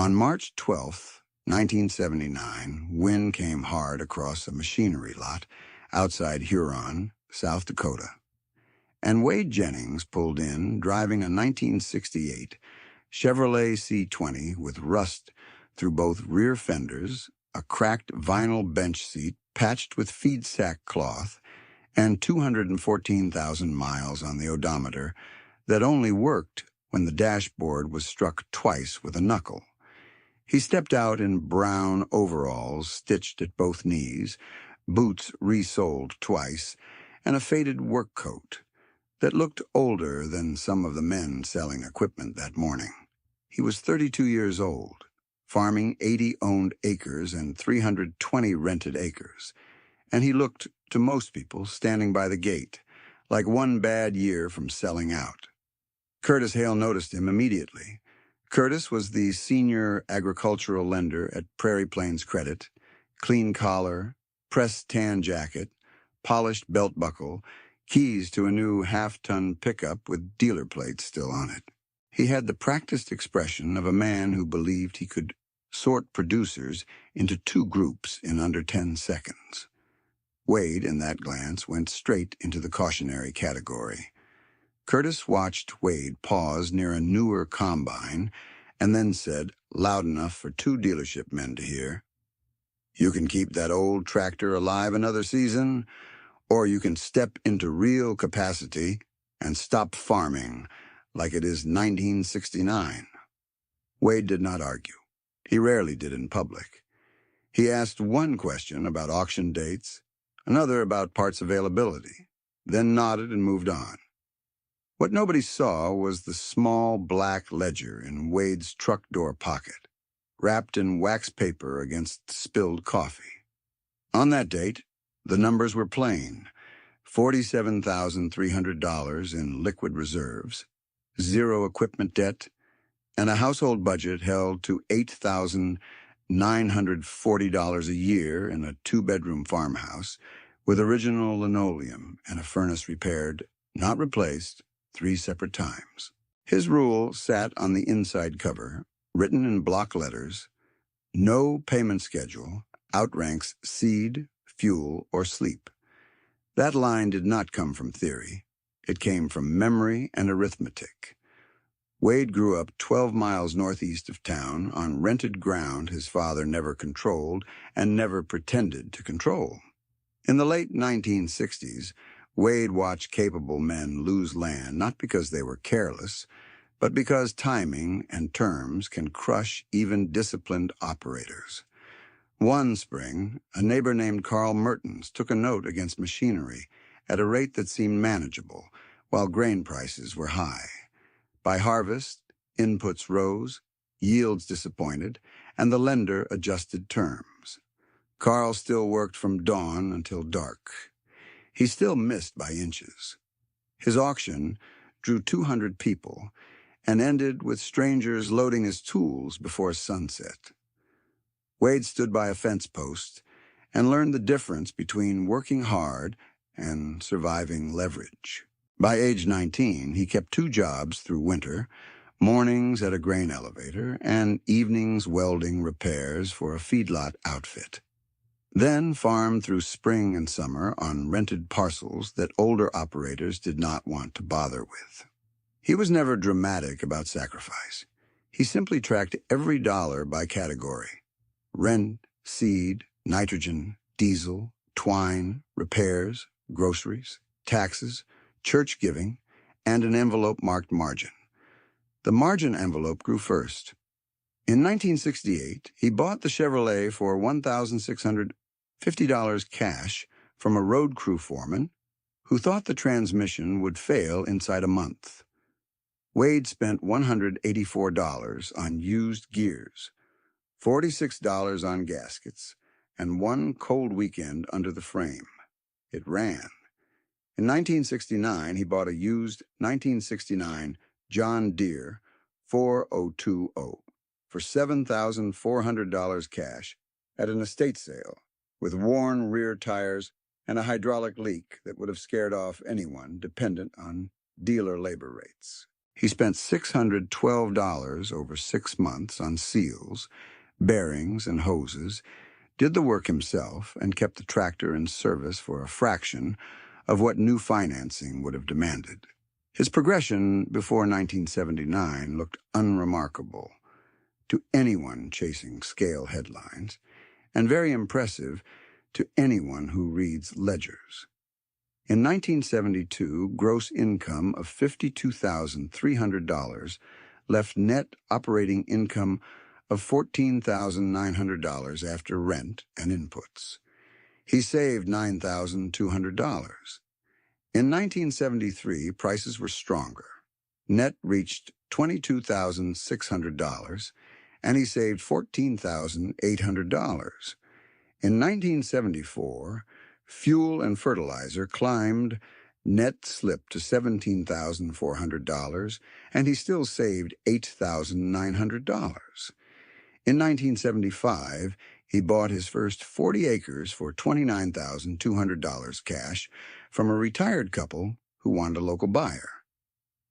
On March 12, 1979, wind came hard across a machinery lot outside Huron, South Dakota, and Wade Jennings pulled in driving a 1968 Chevrolet C20 with rust through both rear fenders, a cracked vinyl bench seat patched with feed sack cloth, and 214,000 miles on the odometer that only worked when the dashboard was struck twice with a knuckle. He stepped out in brown overalls stitched at both knees, boots resoled twice, and a faded work coat that looked older than some of the men selling equipment that morning. He was 32 years old, farming 80 owned acres and 320 rented acres, and he looked, to most people, standing by the gate, like one bad year from selling out. Curtis Hale noticed him immediately. Curtis was the senior agricultural lender at Prairie Plains Credit, clean collar, pressed tan jacket, polished belt buckle, keys to a new half-ton pickup with dealer plates still on it. He had the practiced expression of a man who believed he could sort producers into two groups in under 10 seconds. Wade, in that glance, went straight into the cautionary category. Curtis watched Wade pause near a newer combine and then said, loud enough for two dealership men to hear, "You can keep that old tractor alive another season, or you can step into real capacity and stop farming like it is 1969. Wade did not argue. He rarely did in public. He asked one question about auction dates, another about parts availability, then nodded and moved on. What nobody saw was the small black ledger in Wade's truck door pocket, wrapped in wax paper against spilled coffee. On that date, the numbers were plain: $47,300 in liquid reserves, zero equipment debt, and a household budget held to $8,940 a year in a two-bedroom farmhouse with original linoleum and a furnace repaired, not replaced, 3 separate times. His rule sat on the inside cover, written in block letters: no payment schedule outranks seed, fuel, or sleep. That line did not come from theory. It came from memory and arithmetic. Wade grew up 12 miles northeast of town on rented ground his father never controlled and never pretended to control. In the late 1960s, Wade watched capable men lose land not because they were careless, but because timing and terms can crush even disciplined operators. One spring, a neighbor named Carl Mertens took a note against machinery at a rate that seemed manageable, while grain prices were high. By harvest, inputs rose, yields disappointed, and the lender adjusted terms. Carl still worked from dawn until dark. He still missed by inches. His auction drew 200 people and ended with strangers loading his tools before sunset. Wade stood by a fence post and learned the difference between working hard and surviving leverage. By age 19, he kept 2 jobs through winter, mornings at a grain elevator and evenings welding repairs for a feedlot outfit. Then farmed through spring and summer on rented parcels that older operators did not want to bother with. He was never dramatic about sacrifice. He simply tracked every dollar by category: rent, seed, nitrogen, diesel, twine, repairs, groceries, taxes, church giving, and an envelope marked margin. The margin envelope grew first. In 1968, he bought the Chevrolet for $1,650 cash from a road crew foreman who thought the transmission would fail inside a month. Wade spent $184 on used gears, $46 on gaskets, and one cold weekend under the frame. It ran. In 1969, he bought a used 1969 John Deere 4020 for $7,400 cash at an estate sale, with worn rear tires and a hydraulic leak that would have scared off anyone dependent on dealer labor rates. He spent $612 over 6 months on seals, bearings, and hoses, did the work himself, and kept the tractor in service for a fraction of what new financing would have demanded. His progression before 1979 looked unremarkable to anyone chasing scale headlines, and very impressive to anyone who reads ledgers. In 1972, gross income of $52,300 left net operating income of $14,900 after rent and inputs. He saved $9,200. In 1973, prices were stronger. Net reached $22,600, and he saved $14,800. In 1974, fuel and fertilizer climbed, net slipped to $17,400, and he still saved $8,900. In 1975, he bought his first 40 acres for $29,200 cash from a retired couple who wanted a local buyer.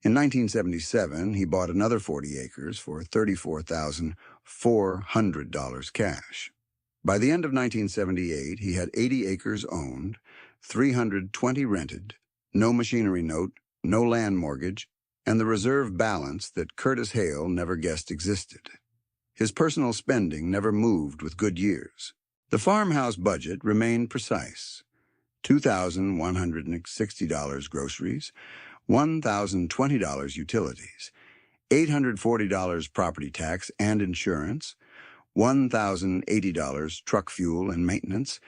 In 1977, he bought another 40 acres for $34,400 cash. By the end of 1978, he had 80 acres owned, 320 rented, no machinery note, no land mortgage, and the reserve balance that Curtis Hale never guessed existed. His personal spending never moved with good years. The farmhouse budget remained precise: $2,160 groceries, $1,020 utilities, $840 property tax and insurance, $1,080 truck fuel and maintenance,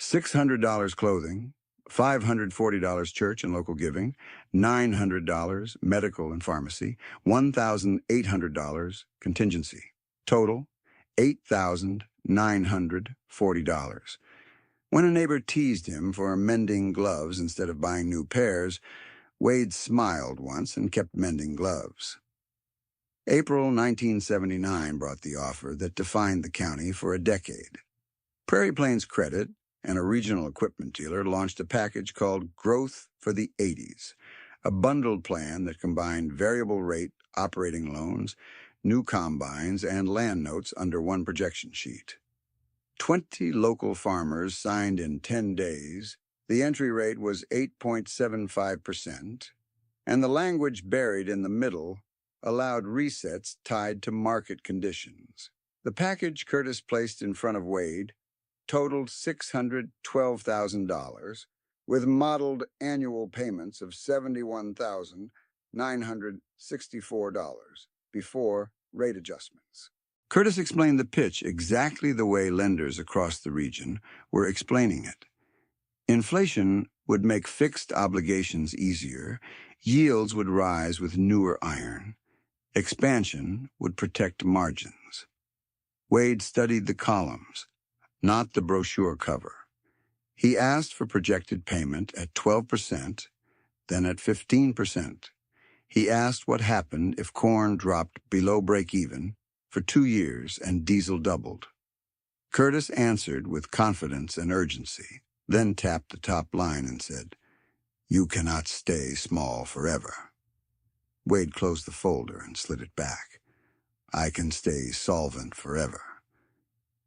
$600 clothing, $540 church and local giving, $900 medical and pharmacy, $1,800 contingency. Total, $8,940. When a neighbor teased him for mending gloves instead of buying new pairs, Wade smiled once and kept mending gloves. April 1979 brought the offer that defined the county for a decade. Prairie Plains Credit and a regional equipment dealer launched a package called Growth for the 80s, a bundled plan that combined variable rate operating loans, new combines, and land notes under one projection sheet. 20 local farmers signed in 10 days. The entry rate was 8.75%, and the language buried in the middle allowed resets tied to market conditions. The package Curtis placed in front of Wade totaled $612,000, with modeled annual payments of $71,964 before rate adjustments. Curtis explained the pitch exactly the way lenders across the region were explaining it. Inflation would make fixed obligations easier, yields would rise with newer iron, expansion would protect margins. Wade studied the columns, not the brochure cover. He asked for projected payment at 12%, then at 15%. He asked what happened if corn dropped below break-even for 2 years and diesel doubled. Curtis answered with confidence and urgency, then tapped the top line and said, "You cannot stay small forever." Wade closed the folder and slid it back. "I can stay solvent forever."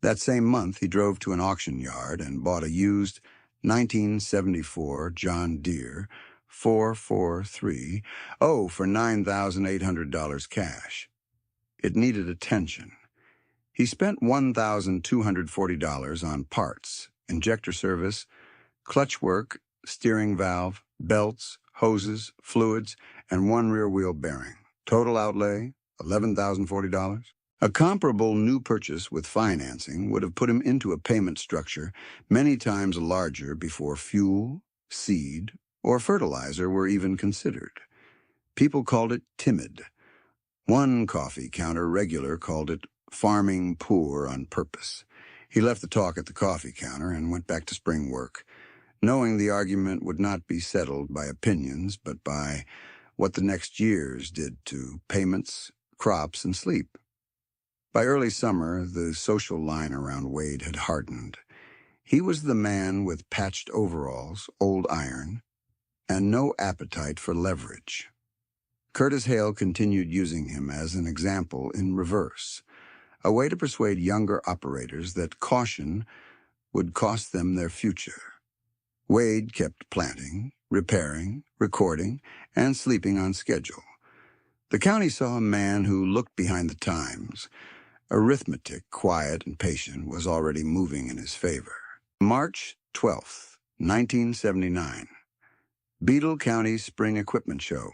That same month, he drove to an auction yard and bought a used 1974 John Deere 443-0 for $9,800 cash. It needed attention. He spent $1,240 on parts, injector service, clutch work, steering valve, belts, hoses, fluids, and one rear wheel bearing. Total outlay, $11,040. A comparable new purchase with financing would have put him into a payment structure many times larger before fuel, seed, or fertilizer were even considered. People called it timid. One coffee counter regular called it farming poor on purpose. He left the talk at the coffee counter and went back to spring work, knowing the argument would not be settled by opinions, but by what the next years did to payments, crops, and sleep. By early summer, the social line around Wade had hardened. He was the man with patched overalls, old iron, and no appetite for leverage. Curtis Hale continued using him as an example in reverse, a way to persuade younger operators that caution would cost them their future. Wade kept planting, repairing, recording, and sleeping on schedule. The county saw a man who looked behind the times. Arithmetic, quiet and patient, was already moving in his favor. March 12th, 1979. Beadle County Spring Equipment Show.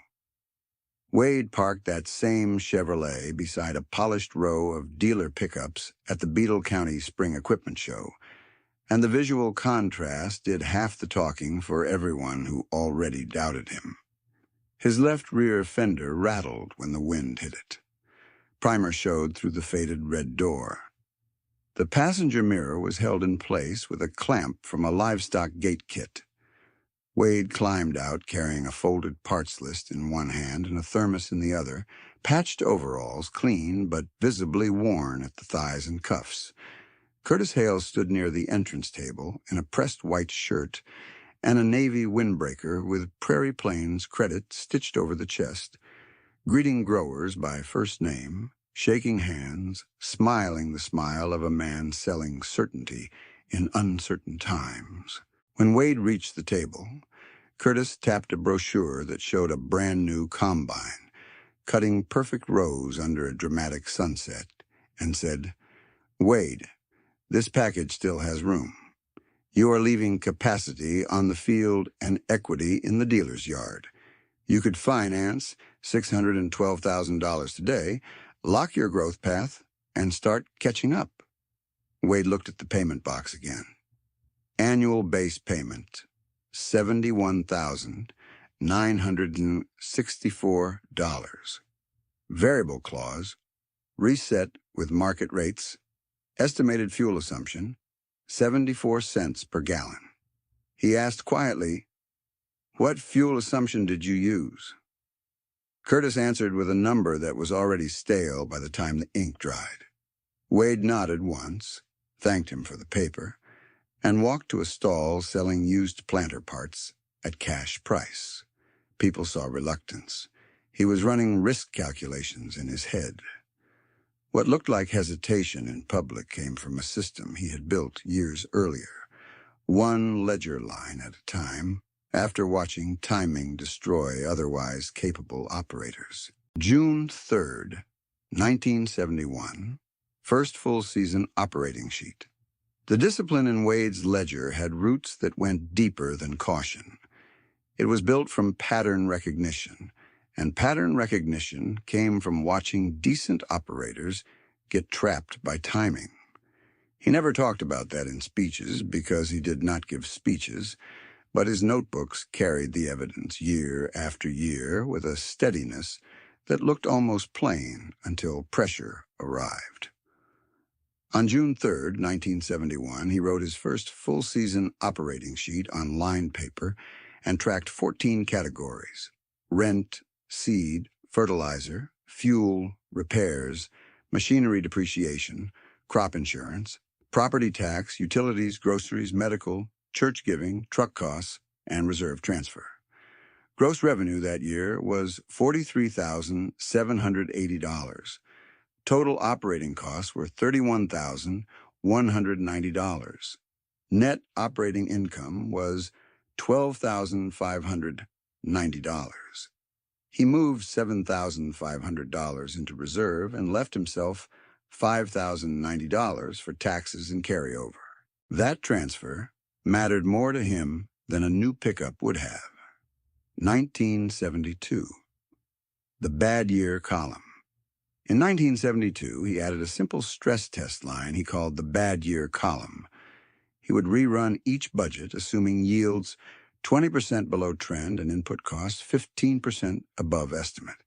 Wade parked that same Chevrolet beside a polished row of dealer pickups at the Beadle County Spring Equipment Show, and the visual contrast did half the talking for everyone who already doubted him. His left rear fender rattled when the wind hit it. Primer showed through the faded red door. The passenger mirror was held in place with a clamp from a livestock gate kit. Wade climbed out carrying a folded parts list in one hand and a thermos in the other, patched overalls, clean but visibly worn at the thighs and cuffs. Curtis Hale stood near the entrance table in a pressed white shirt and a navy windbreaker with Prairie Plains credit stitched over the chest, greeting growers by first name, shaking hands, smiling the smile of a man selling certainty in uncertain times. When Wade reached the table, Curtis tapped a brochure that showed a brand-new combine, cutting perfect rows under a dramatic sunset, and said, "Wade, this package still has room. You are leaving capacity on the field and equity in the dealer's yard. You could finance $612,000 today, lock your growth path, and start catching up." Wade looked at the payment box again. Annual base payment, $71,964. Variable clause, reset with market rates. Estimated fuel assumption, 74 cents per gallon. He asked quietly, "What fuel assumption did you use?" Curtis answered with a number that was already stale by the time the ink dried. Wade nodded once, thanked him for the paper, and walked to a stall selling used planter parts at cash price. People saw reluctance. He was running risk calculations in his head. What looked like hesitation in public came from a system he had built years earlier, one ledger line at a time, after watching timing destroy otherwise capable operators. June 3rd, 1971, first full season operating sheet. The discipline in Wade's ledger had roots that went deeper than caution. It was built from pattern recognition, and pattern recognition came from watching decent operators get trapped by timing. He never talked about that in speeches because he did not give speeches, but his notebooks carried the evidence year after year with a steadiness that looked almost plain until pressure arrived. On June 3rd, 1971, he wrote his first full-season operating sheet on line paper and tracked 14 categories: rent, seed, fertilizer, fuel, repairs, machinery depreciation, crop insurance, property tax, utilities, groceries, medical, church giving, truck costs, and reserve transfer. Gross revenue that year was $43,780. Total operating costs were $31,190. Net operating income was $12,590. He moved $7,500 into reserve and left himself $5,090 for taxes and carryover. That transfer mattered more to him than a new pickup would have. 1972. The bad year column. In 1972, he added a simple stress test line he called the bad year column. He would rerun each budget, assuming yields 20% below trend and input costs 15% above estimate.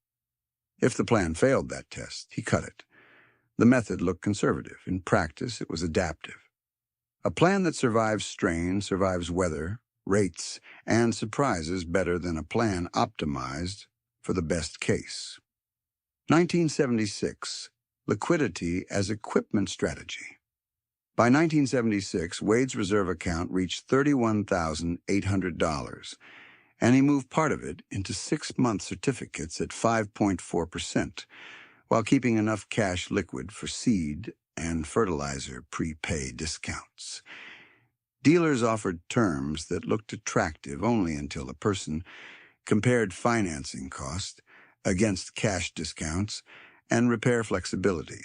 If the plan failed that test, he cut it. The method looked conservative. In practice, it was adaptive. A plan that survives strain, survives weather, rates, and surprises better than a plan optimized for the best case. 1976, liquidity as equipment strategy. By 1976, Wade's reserve account reached $31,800, and he moved part of it into 6-month certificates at 5.4%, while keeping enough cash liquid for seed and fertilizer prepay discounts. Dealers offered terms that looked attractive only until a person compared financing cost against cash discounts and repair flexibility.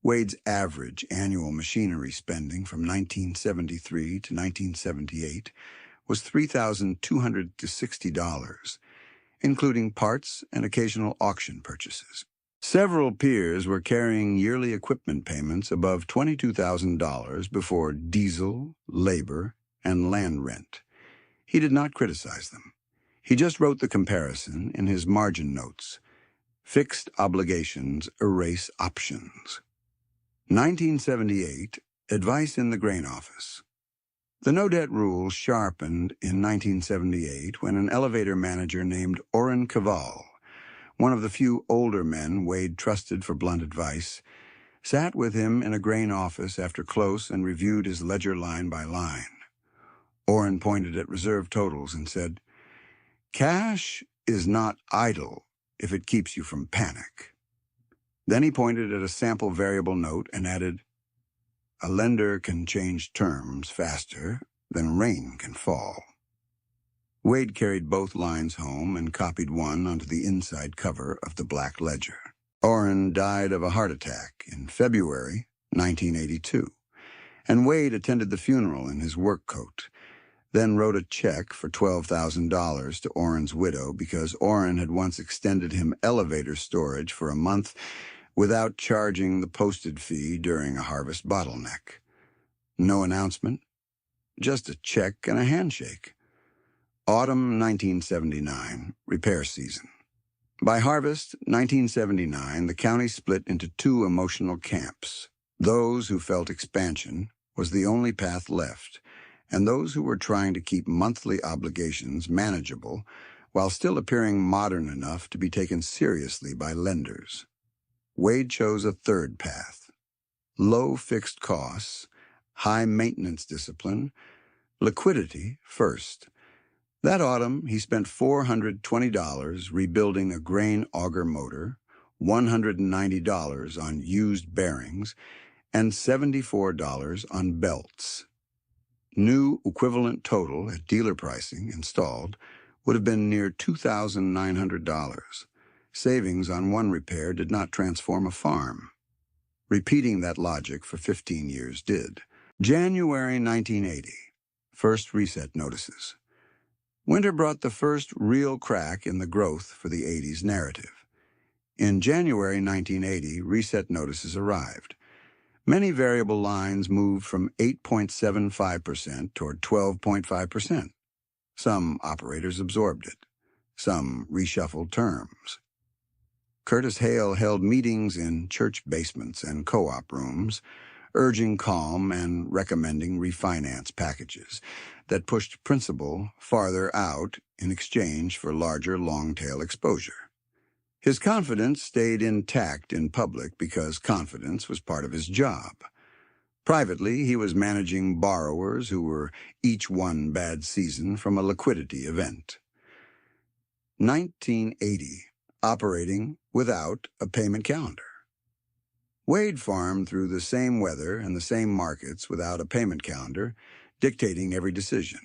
Wade's average annual machinery spending from 1973 to 1978 was $3,260, including parts and occasional auction purchases. Several peers were carrying yearly equipment payments above $22,000 before diesel, labor, and land rent. He did not criticize them. He just wrote the comparison in his margin notes. Fixed obligations erase options. 1978, Advice in the Grain Office. The no-debt rule sharpened in 1978 when an elevator manager named Orrin Cavall, one of the few older men Wade trusted for blunt advice, sat with him in a grain office after close and reviewed his ledger line by line. Orrin pointed at reserve totals and said, "Cash is not idle if it keeps you from panic." Then he pointed at a sample variable note and added, "A lender can change terms faster than rain can fall." Wade carried both lines home and copied one onto the inside cover of the black ledger. Orrin died of a heart attack in February 1982, and Wade attended the funeral in his work coat, then wrote a check for $12,000 to Orrin's widow because Orrin had once extended him elevator storage for a month without charging the posted fee during a harvest bottleneck. No announcement, just a check and a handshake. Autumn 1979, repair season. By harvest 1979, the county split into two emotional camps. Those who felt expansion was the only path left, and those who were trying to keep monthly obligations manageable while still appearing modern enough to be taken seriously by lenders. Wade chose a third path. Low fixed costs, high maintenance discipline, liquidity first. That autumn, he spent $420 rebuilding a grain auger motor, $190 on used bearings, and $74 on belts. New equivalent total at dealer pricing installed would have been near $2,900. Savings on one repair did not transform a farm. Repeating that logic for 15 years did. January 1980. First reset notices. Winter brought the first real crack in the growth for the 80s narrative. In January 1980, reset notices arrived. Many variable lines moved from 8.75% toward 12.5%. Some operators absorbed it. Some reshuffled terms. Curtis Hale held meetings in church basements and co-op rooms, urging calm and recommending refinance packages that pushed principal farther out in exchange for larger long-tail exposure. His confidence stayed intact in public because confidence was part of his job. Privately, he was managing borrowers who were each one bad season from a liquidity event. 1980, operating without a payment calendar. Wade farmed through the same weather and the same markets without a payment calendar, dictating every decision.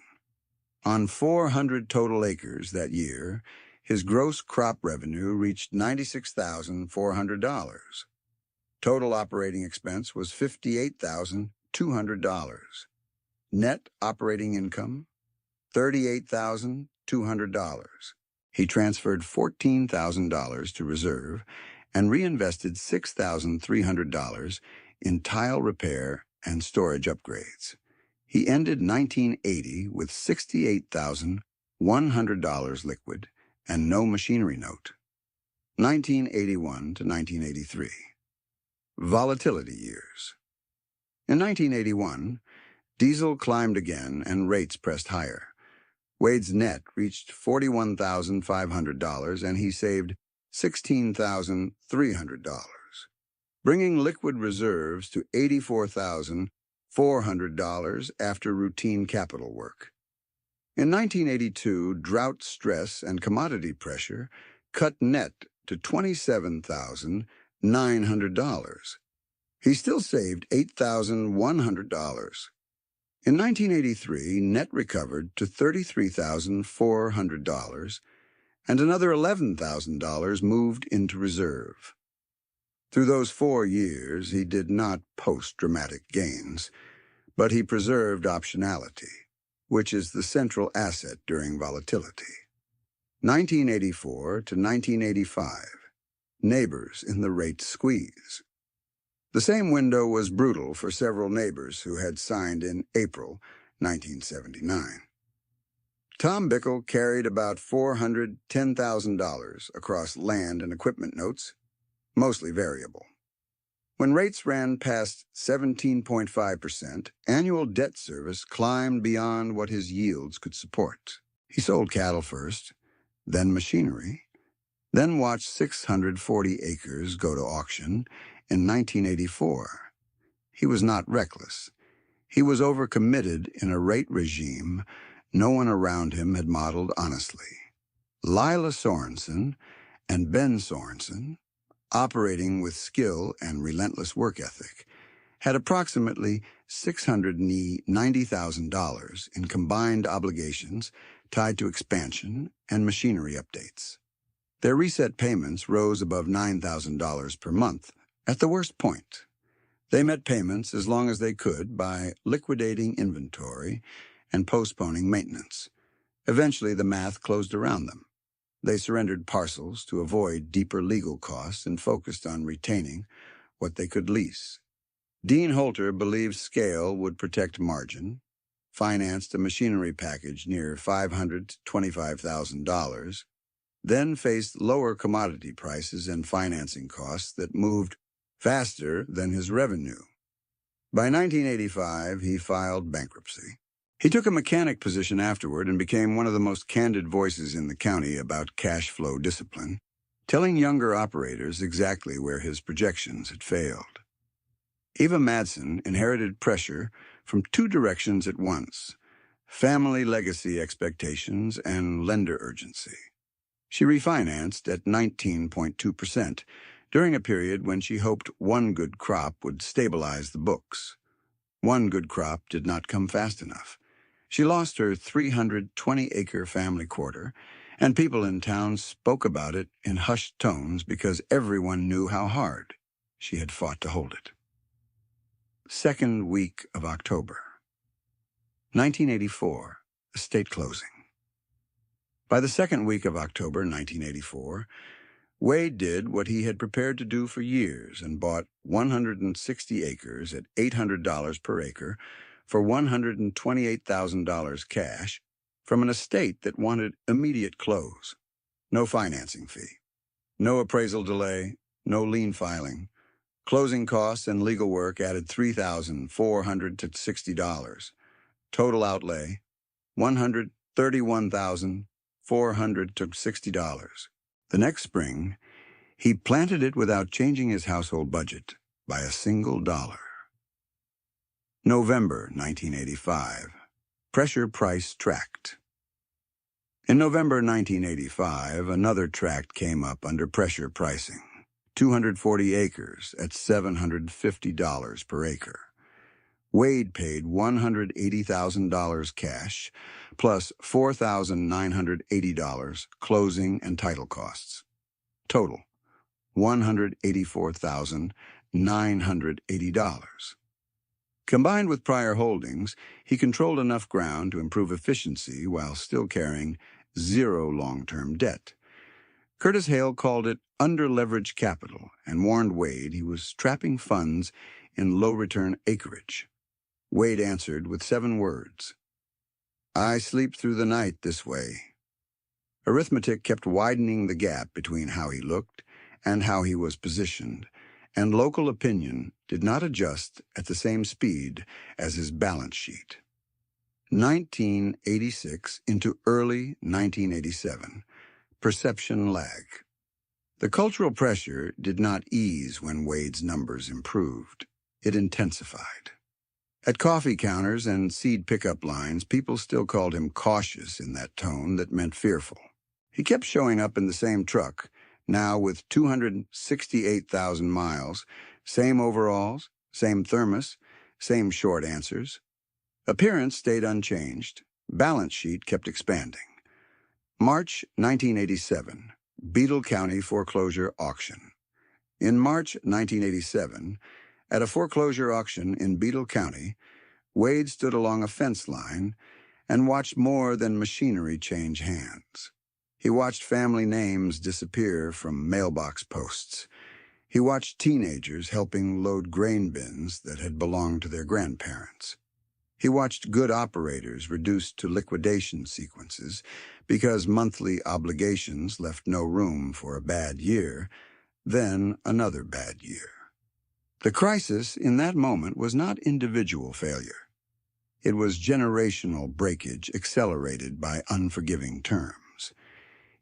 On 400 total acres that year, his gross crop revenue reached $96,400. Total operating expense was $58,200. Net operating income, $38,200. He transferred $14,000 to reserve and reinvested $6,300 in tile repair and storage upgrades. He ended 1980 with $68,100 liquid and no machinery note. 1981 to 1983. Volatility years. In 1981, diesel climbed again and rates pressed higher. Wade's net reached $41,500 and he saved $16,300, bringing liquid reserves to $84,400 after routine capital work. In 1982, drought stress and commodity pressure cut net to $27,900. He still saved $8,100. In 1983, net recovered to $33,400, and another $11,000 moved into reserve. Through those 4 years, he did not post dramatic gains, but he preserved optionality, which is the central asset during volatility. 1984 to 1985, neighbors in the rate squeeze. The same window was brutal for several neighbors who had signed in April 1979. Tom Bickle carried about $410,000 across land and equipment notes, mostly variable. When rates ran past 17.5%, annual debt service climbed beyond what his yields could support. He sold cattle first, then machinery, then watched 640 acres go to auction in 1984. He was not reckless. He was overcommitted in a rate regime no one around him had modeled honestly. Lila Sorensen and Ben Sorensen, operating with skill and relentless work ethic, had approximately $690,000 in combined obligations tied to expansion and machinery updates. Their reset payments rose above $9,000 per month at the worst point. They met payments as long as they could by liquidating inventory and postponing maintenance. Eventually, the math closed around them. They surrendered parcels to avoid deeper legal costs and focused on retaining what they could lease. Dean Holter believed scale would protect margin, financed a machinery package near $500,000 to $25,000, then faced lower commodity prices and financing costs that moved faster than his revenue. By 1985, he filed bankruptcy. He took a mechanic position afterward and became one of the most candid voices in the county about cash flow discipline, telling younger operators exactly where his projections had failed. Eva Madsen inherited pressure from 2 directions at once: family legacy expectations and lender urgency. She refinanced at 19.2% during a period when she hoped one good crop would stabilize the books. One good crop did not come fast enough. She lost her 320-acre family quarter, and people in town spoke about it in hushed tones because everyone knew how hard she had fought to hold it. Second week of October. 1984, estate closing. By the second week of October 1984, Wade did what he had prepared to do for years and bought 160 acres at $800 per acre for $128,000 cash from an estate that wanted immediate close. No financing fee, no appraisal delay, no lien filing. Closing costs and legal work added $3,460. Total outlay, $131,460. The next spring, he planted it without changing his household budget by a single dollar. November 1985. Pressure price tract. In November 1985, another tract came up under pressure pricing. 240 acres at $750 per acre. Wade paid $180,000 cash plus $4,980 closing and title costs. Total, $184,980. Combined with prior holdings, he controlled enough ground to improve efficiency while still carrying 0 long-term debt. Curtis Hale called it under-leveraged capital and warned Wade he was trapping funds in low-return acreage. Wade answered with 7 words: "I sleep through the night this way." Arithmetic kept widening the gap between how he looked and how he was positioned, and local opinion did not adjust at the same speed as his balance sheet. 1986 into early 1987. Perception lag. The cultural pressure did not ease when Wade's numbers improved. It intensified. At coffee counters and seed pickup lines, people still called him cautious in that tone that meant fearful. He kept showing up in the same truck, now with 268,000 miles, same overalls, same thermos, same short answers. Appearance stayed unchanged. Balance sheet kept expanding. March 1987, Beadle County foreclosure auction. In March 1987, at a foreclosure auction in Beadle County, Wade stood along a fence line and watched more than machinery change hands. He watched family names disappear from mailbox posts. He watched teenagers helping load grain bins that had belonged to their grandparents. He watched good operators reduced to liquidation sequences because monthly obligations left no room for a bad year, then another bad year. The crisis in that moment was not individual failure. It was generational breakage accelerated by unforgiving terms.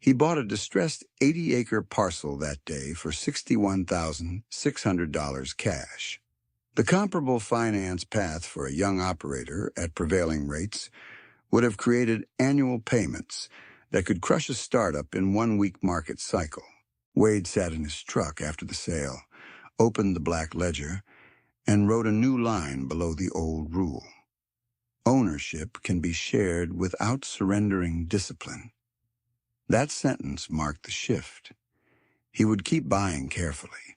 He bought a distressed 80-acre parcel that day for $61,600 cash. The comparable finance path for a young operator at prevailing rates would have created annual payments that could crush a startup in 1-week market cycle. Wade sat in his truck after the sale, opened the black ledger, and wrote a new line below the old rule. Ownership can be shared without surrendering discipline. That sentence marked the shift. He would keep buying carefully,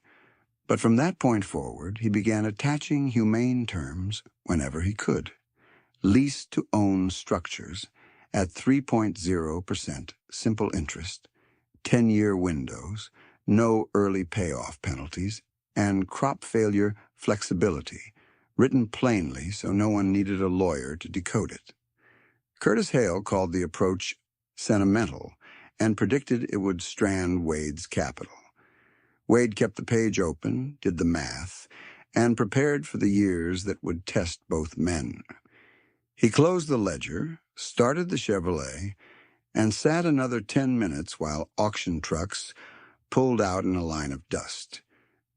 but from that point forward, he began attaching humane terms whenever he could. Lease-to-own structures at 3.0% simple interest, 10-year windows, no early payoff penalties, and crop failure flexibility, written plainly so no one needed a lawyer to decode it. Curtis Hale called the approach sentimental and predicted it would strand Wade's capital. Wade kept the page open, did the math, and prepared for the years that would test both men. He closed the ledger, started the Chevrolet, and sat another 10 minutes while auction trucks pulled out in a line of dust,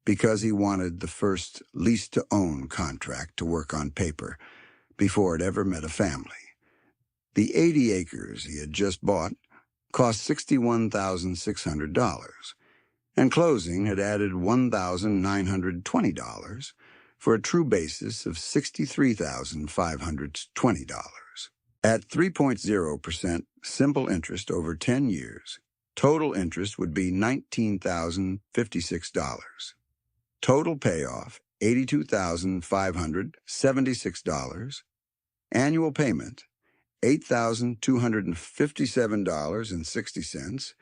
because he wanted the first lease-to-own contract to work on paper before it ever met a family. The 80 acres he had just bought cost $61,600, and closing had added $1,920 for a true basis of $63,520. At 3.0% simple interest over 10 years, total interest would be $19,056. Total payoff, $82,576. Annual payment, $8,257.60,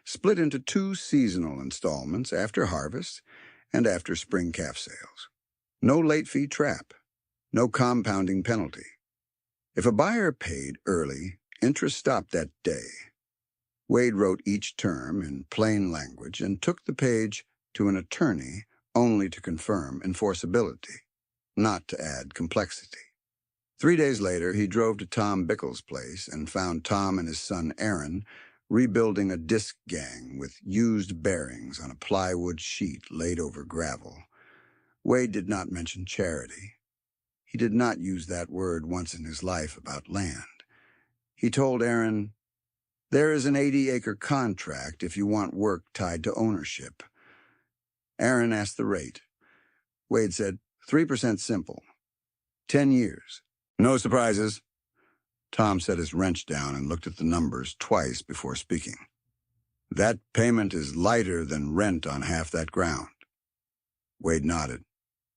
split into 2 seasonal installments after harvest and after spring calf sales. No late fee trap, no compounding penalty. If a buyer paid early, interest stopped that day. Wade wrote each term in plain language and took the page to an attorney only to confirm enforceability, not to add complexity. 3 days later, he drove to Tom Bickle's place and found Tom and his son Aaron rebuilding a disc gang with used bearings on a plywood sheet laid over gravel. Wade did not mention charity. He did not use that word once in his life about land. He told Aaron, "There is an 80-acre contract if you want work tied to ownership." Aaron asked the rate. Wade said, 3% simple. 10 years. No surprises. Tom set his wrench down and looked at the numbers twice before speaking. That payment is lighter than rent on half that ground. Wade nodded.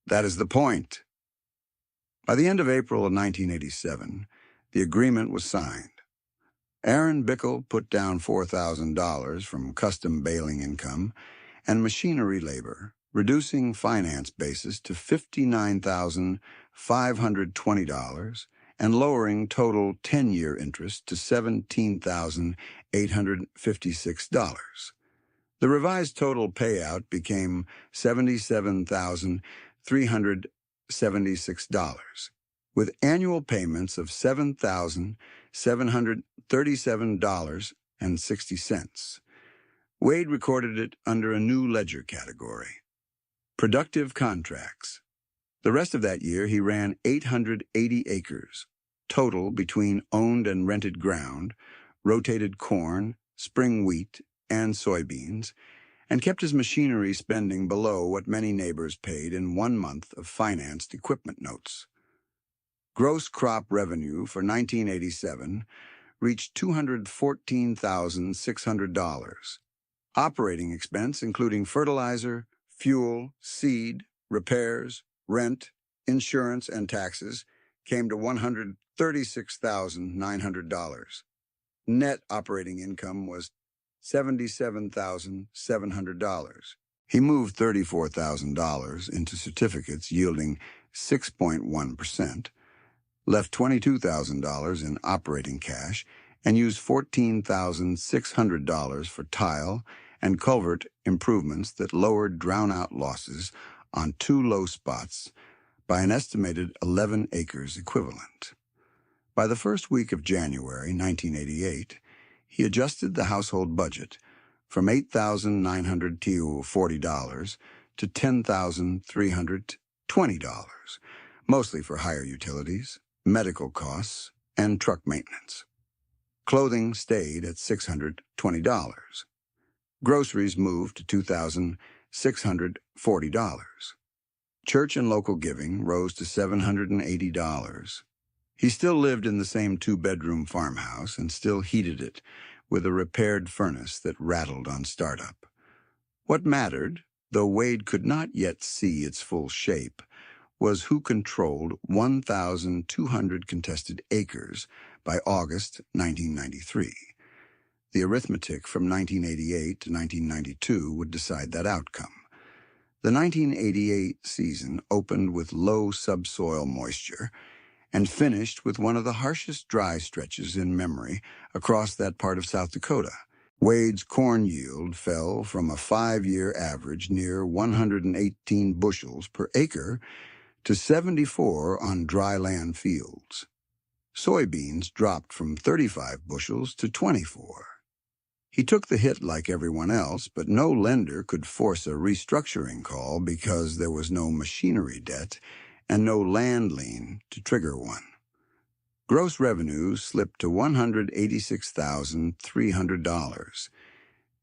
That is the point. By the end of April of 1987, the agreement was signed. Aaron Bickle put down $4,000 from custom baling income and machinery labor, reducing finance basis to $59,520 and lowering total 10-year interest to $17,856. The revised total payout became $77,376, with annual payments of $7,737.60. Wade recorded it under a new ledger category, productive contracts. The rest of that year, he ran 880 acres, total between owned and rented ground, rotated corn, spring wheat, and soybeans, and kept his machinery spending below what many neighbors paid in 1 month of financed equipment notes. Gross crop revenue for 1987 reached $214,600. Operating expense, including fertilizer, fuel, seed, repairs, rent, insurance, and taxes, came to $136,900. Net operating income was $77,700. He moved $34,000 into certificates yielding 6.1%, left $22,000 in operating cash, and used $14,600 for tile and culvert improvements that lowered drown-out losses on 2 low spots by an estimated 11 acres equivalent. By the first week of January 1988, he adjusted the household budget from $8,940 to $10,320, mostly for higher utilities, medical costs, and truck maintenance. Clothing stayed at $620. Groceries moved to $2,640. Church and local giving rose to $780. He still lived in the same 2-bedroom farmhouse and still heated it with a repaired furnace that rattled on startup. What mattered, though Wade could not yet see its full shape, was who controlled 1,200 contested acres by August 1993. The arithmetic from 1988 to 1992 would decide that outcome. The 1988 season opened with low subsoil moisture and finished with one of the harshest dry stretches in memory across that part of South Dakota. Wade's corn yield fell from a 5-year average near 118 bushels per acre to 74 on dry land fields. Soybeans dropped from 35 bushels to 24. He took the hit like everyone else, but no lender could force a restructuring call because there was no machinery debt and no land lien to trigger one. Gross revenue slipped to $186,300.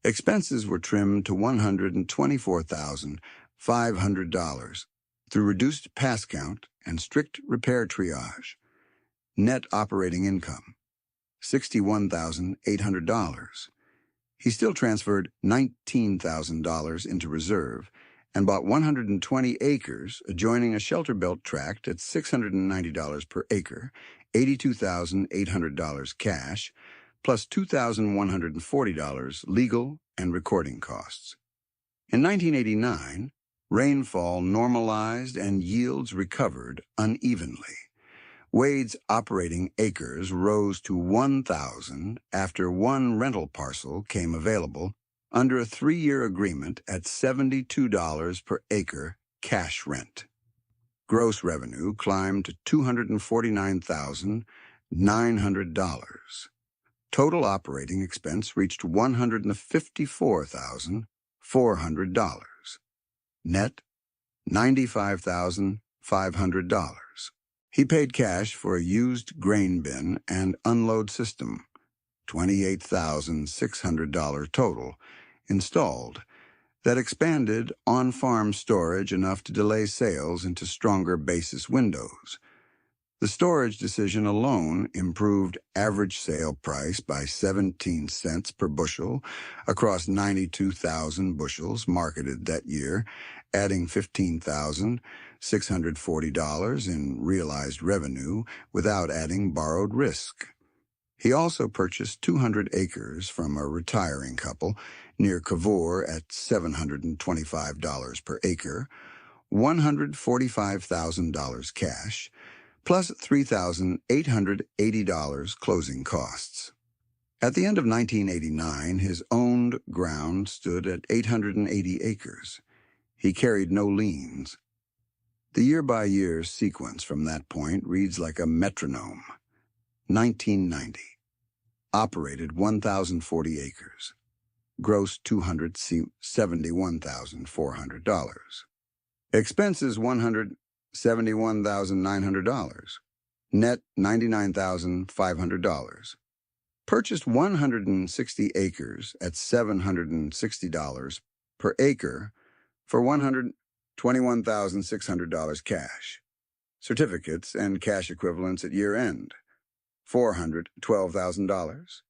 Expenses were trimmed to $124,500 through reduced pass count and strict repair triage. Net operating income, $61,800. He still transferred $19,000 into reserve and bought 120 acres adjoining a shelter belt tract at $690 per acre, $82,800 cash, plus $2,140 legal and recording costs. In 1989, rainfall normalized and yields recovered unevenly. Wade's operating acres rose to 1,000 after one rental parcel came available under a 3-year agreement at $72 per acre cash rent. Gross revenue climbed to $249,900. Total operating expense reached $154,400. Net, $95,500. He paid cash for a used grain bin and unload system, $28,600 total, installed, that expanded on-farm storage enough to delay sales into stronger basis windows. The storage decision alone improved average sale price by 17 cents per bushel across 92,000 bushels marketed that year, adding $15,640 in realized revenue without adding borrowed risk. He also purchased 200 acres from a retiring couple near Cavour at $725 per acre, $145,000 cash, plus $3,880 closing costs. At the end of 1989, his owned ground stood at 880 acres. He carried no liens. The year-by-year sequence from that point reads like a metronome. 1990. Operated 1,040 acres. Gross $271,400. Expenses $169,000. $71,900. Net $99,500. Purchased 160 acres at $760 per acre for $121,600 cash. Certificates and cash equivalents at year end, $412,000.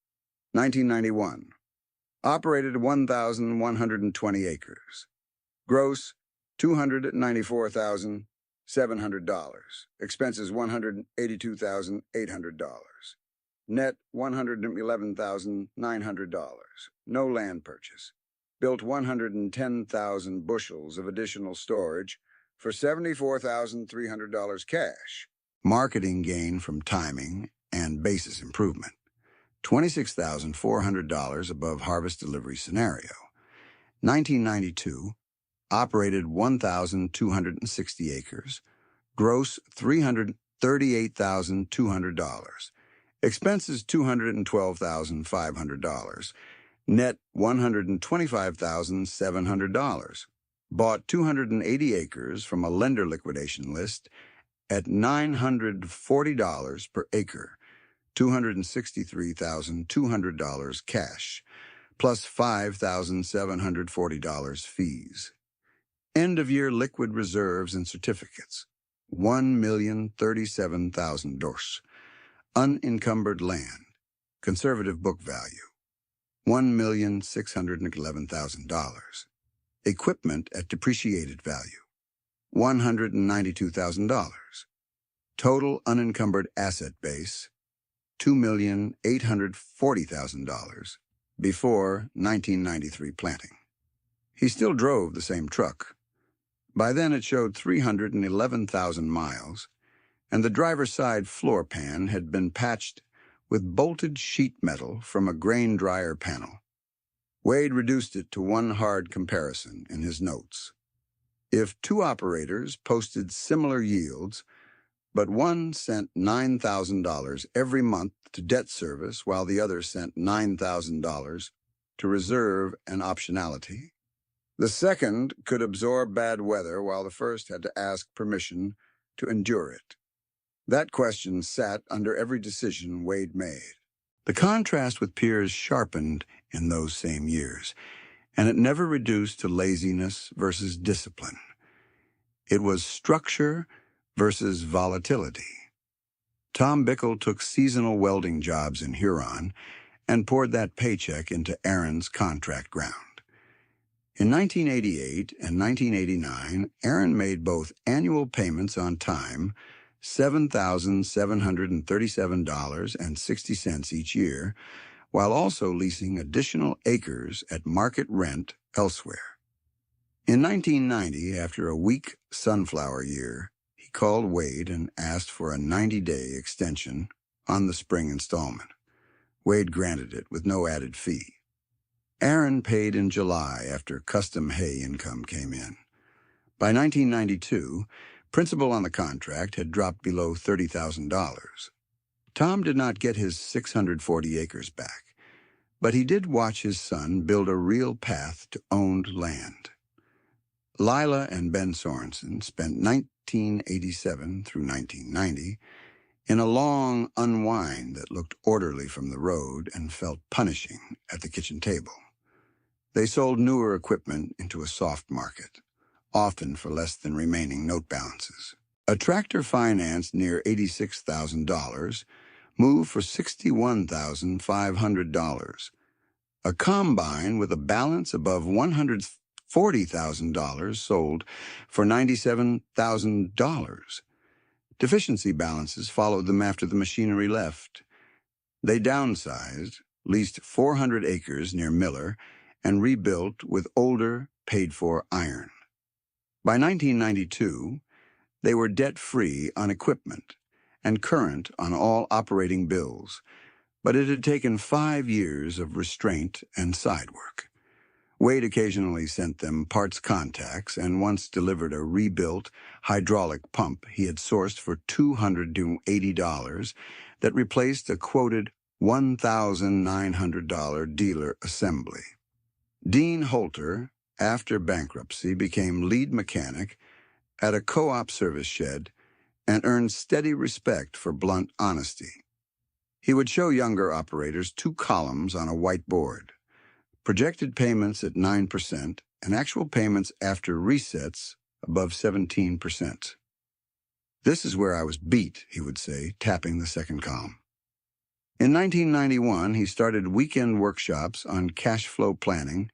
1991. Operated 1,120 acres. Gross, $294,700. Expenses, $182,800. Net, $111,900. No land purchase. Built 110,000 bushels of additional storage for $74,300 cash. Marketing gain from timing and basis improvement. $26,400 above harvest delivery scenario. 1992, operated 1,260 acres. Gross $338,200. Expenses $212,500. Net $125,700. Bought 280 acres from a lender liquidation list at $940 per acre. $263,200 cash, plus $5,740 fees. End-of-year liquid reserves and certificates, 1,037,000 dollars. Unencumbered land, conservative book value, $1,611,000. Equipment at depreciated value, $192,000. Total unencumbered asset base, $2,840,000 before 1993 planting. He still drove the same truck. By then it showed 311,000 miles, and the driver's side floor pan had been patched with bolted sheet metal from a grain dryer panel. Wade reduced it to one hard comparison in his notes. If two operators posted similar yields, but one sent $9,000 every month to debt service while the other sent $9,000 to reserve and optionality, the second could absorb bad weather while the first had to ask permission to endure it. That question sat under every decision Wade made. The contrast with peers sharpened in those same years, and it never reduced to laziness versus discipline. It was structure versus volatility. Tom Bickle took seasonal welding jobs in Huron and poured that paycheck into Aaron's contract ground. In 1988 and 1989, Aaron made both annual payments on time, $7,737.60 each year, while also leasing additional acres at market rent elsewhere. In 1990, after a weak sunflower year, he called Wade and asked for a 90-day extension on the spring installment. Wade granted it with no added fee. Aaron paid in July after custom hay income came in. By 1992, principal on the contract had dropped below $30,000. Tom did not get his 640 acres back, but he did watch his son build a real path to owned land. Lila and Ben Sorensen spent 1987 through 1990 in a long unwind that looked orderly from the road and felt punishing at the kitchen table. They sold newer equipment into a soft market, often for less than remaining note balances. A tractor financed near $86,000 moved for $61,500. A combine with a balance above $140,000 sold for $97,000. Deficiency balances followed them after the machinery left. They downsized, leased 400 acres near Miller, and rebuilt with older, paid-for iron. By 1992, they were debt-free on equipment and current on all operating bills, but it had taken 5 years of restraint and side work. Wade occasionally sent them parts contacts and once delivered a rebuilt hydraulic pump he had sourced for $280 that replaced a quoted $1,900 dealer assembly. Dean Holter, after bankruptcy, became lead mechanic at a co-op service shed and earned steady respect for blunt honesty. He would show younger operators 2 columns on a whiteboard, projected payments at 9% and actual payments after resets above 17%. "This is where I was beat," he would say, tapping the second column. In 1991, he started weekend workshops on cash flow planning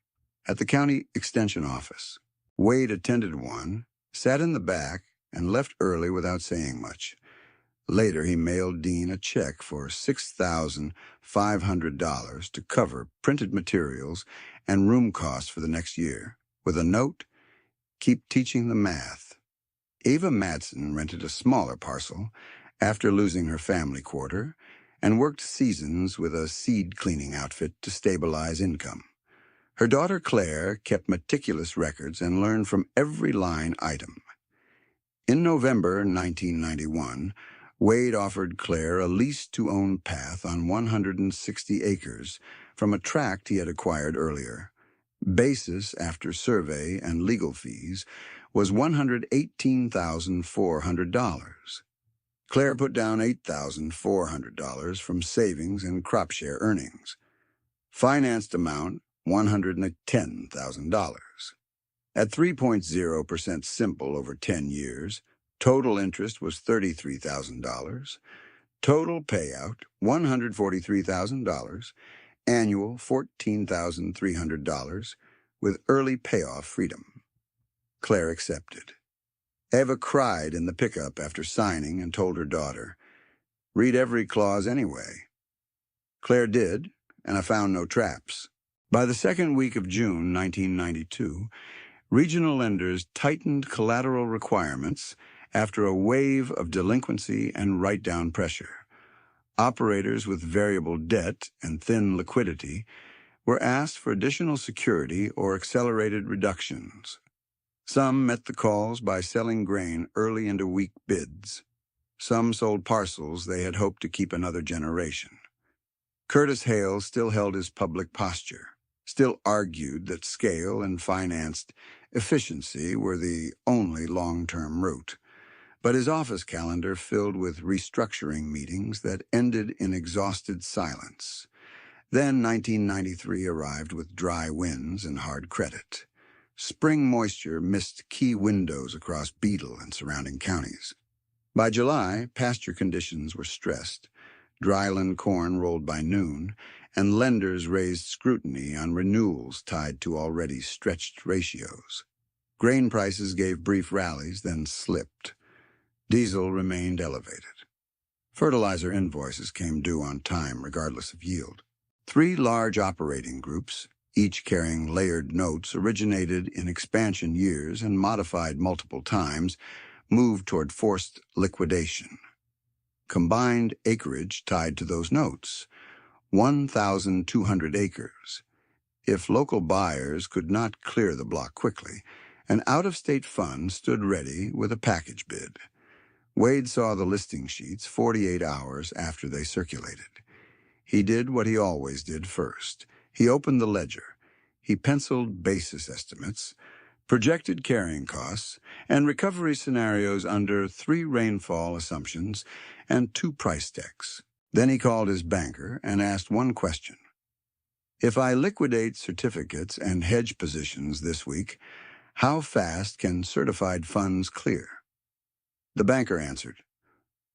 at the county extension office. Wade attended one, sat in the back, and left early without saying much. Later, he mailed Dean a check for $6,500 to cover printed materials and room costs for the next year, with a note, "Keep teaching the math." Ava Madsen rented a smaller parcel after losing her family quarter and worked seasons with a seed cleaning outfit to stabilize income. Her daughter Claire kept meticulous records and learned from every line item. In November 1991, Wade offered Claire a lease-to-own path on 160 acres from a tract he had acquired earlier. Basis after survey and legal fees was $118,400. Claire put down $8,400 from savings and crop share earnings. Financed amount, $110,000. At 3.0% simple over 10 years, total interest was $33,000. Total payout, $143,000. Annual, $14,300, with early payoff freedom. Claire accepted. Eva cried in the pickup after signing and told her daughter, "Read every clause anyway." Claire did, and I found no traps. By the second week of June 1992, regional lenders tightened collateral requirements after a wave of delinquency and write-down pressure. Operators with variable debt and thin liquidity were asked for additional security or accelerated reductions. Some met the calls by selling grain early into weak bids. Some sold parcels they had hoped to keep another generation. Curtis Hale still held his public posture, still argued that scale and financed efficiency were the only long-term route, but his office calendar filled with restructuring meetings that ended in exhausted silence. Then 1993 arrived with dry winds and hard credit. Spring moisture missed key windows across Beetle and surrounding counties. By July, pasture conditions were stressed. Dryland corn rolled by noon, and lenders raised scrutiny on renewals tied to already stretched ratios. Grain prices gave brief rallies, then slipped. Diesel remained elevated. Fertilizer invoices came due on time regardless of yield. 3 large operating groups, each carrying layered notes originated in expansion years and modified multiple times, moved toward forced liquidation. Combined acreage tied to those notes, 1,200 acres. If local buyers could not clear the block quickly, an out-of-state fund stood ready with a package bid. Wade saw the listing sheets 48 hours after they circulated. He did what he always did first. He opened the ledger. He penciled basis estimates, projected carrying costs, and recovery scenarios under 3 rainfall assumptions and 2 price decks. Then he called his banker and asked one question. "If I liquidate certificates and hedge positions this week, how fast can certified funds clear?" The banker answered,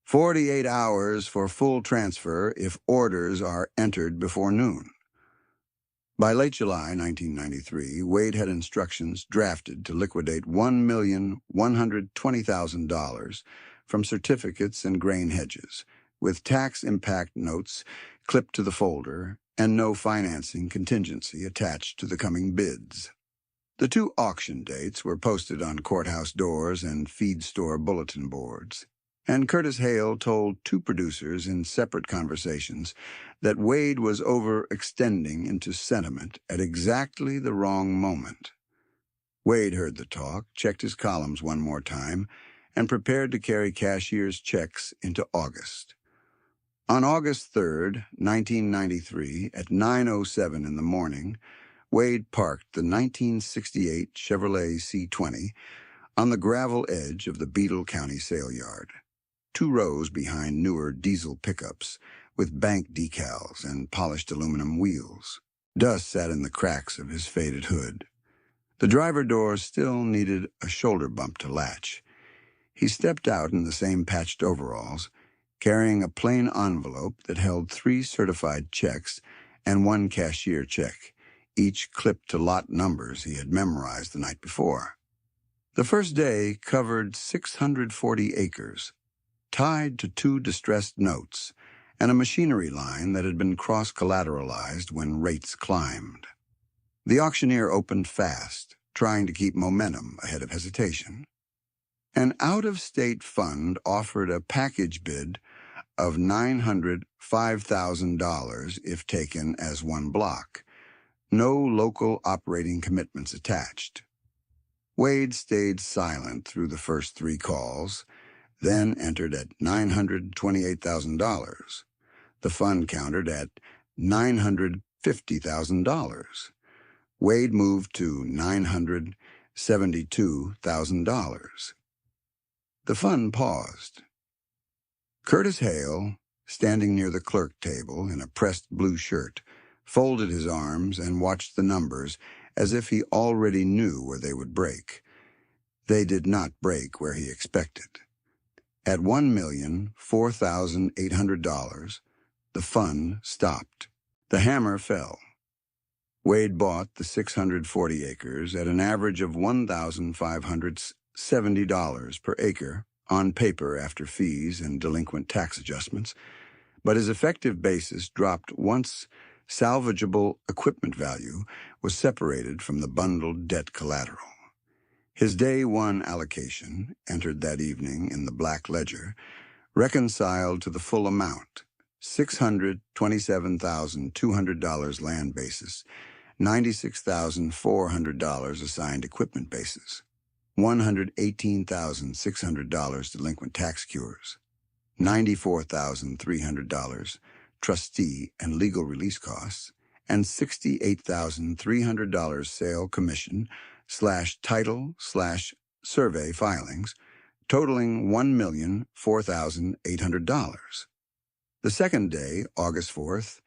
48 hours for full transfer if orders are entered before noon. By late July 1993, Wade had instructions drafted to liquidate $1,120,000 from certificates and grain hedges, with tax impact notes clipped to the folder and no financing contingency attached to the coming bids. The 2 auction dates were posted on courthouse doors and feed store bulletin boards, and Curtis Hale told 2 producers in separate conversations that Wade was overextending into sentiment at exactly the wrong moment. Wade heard the talk, checked his columns one more time, and prepared to carry cashier's checks into August. On August 3, 1993, at 9:07 in the morning, Wade parked the 1968 Chevrolet C20 On the gravel edge of the Beadle County sale yard, 2 rows behind newer diesel pickups with bank decals and polished aluminum wheels, dust sat in the cracks of his faded hood. The driver door still needed a shoulder bump to latch. He stepped out in the same patched overalls, carrying a plain envelope that held 3 certified checks and 1 cashier check, each clipped to lot numbers he had memorized the night before. The first day covered 640 acres, tied to 2 distressed notes, and a machinery line that had been cross-collateralized when rates climbed. The auctioneer opened fast, trying to keep momentum ahead of hesitation. An out-of-state fund offered a package bid of $905,000 if taken as 1 block. No local operating commitments attached. Wade stayed silent through the first 3 calls, then entered at $928,000. The fund countered at $950,000. Wade moved to $972,000. The fund paused. Curtis Hale, standing near the clerk table in a pressed blue shirt, folded his arms and watched the numbers as if he already knew where they would break. They did not break where he expected. At $1,004,800, the fund stopped. The hammer fell. Wade bought the 640 acres at an average of $1,570 per acre on paper after fees and delinquent tax adjustments, but his effective basis dropped once salvageable equipment value was separated from the bundled debt collateral. His day 1 allocation, entered that evening in the black ledger, reconciled to the full amount: $627,200 land basis, $96,400 assigned equipment basis, $118,600 delinquent tax cures, $94,300 trustee and legal release costs, and $68,300 sale commission / title / survey filings, totaling $1,004,800. The second day, August 4th,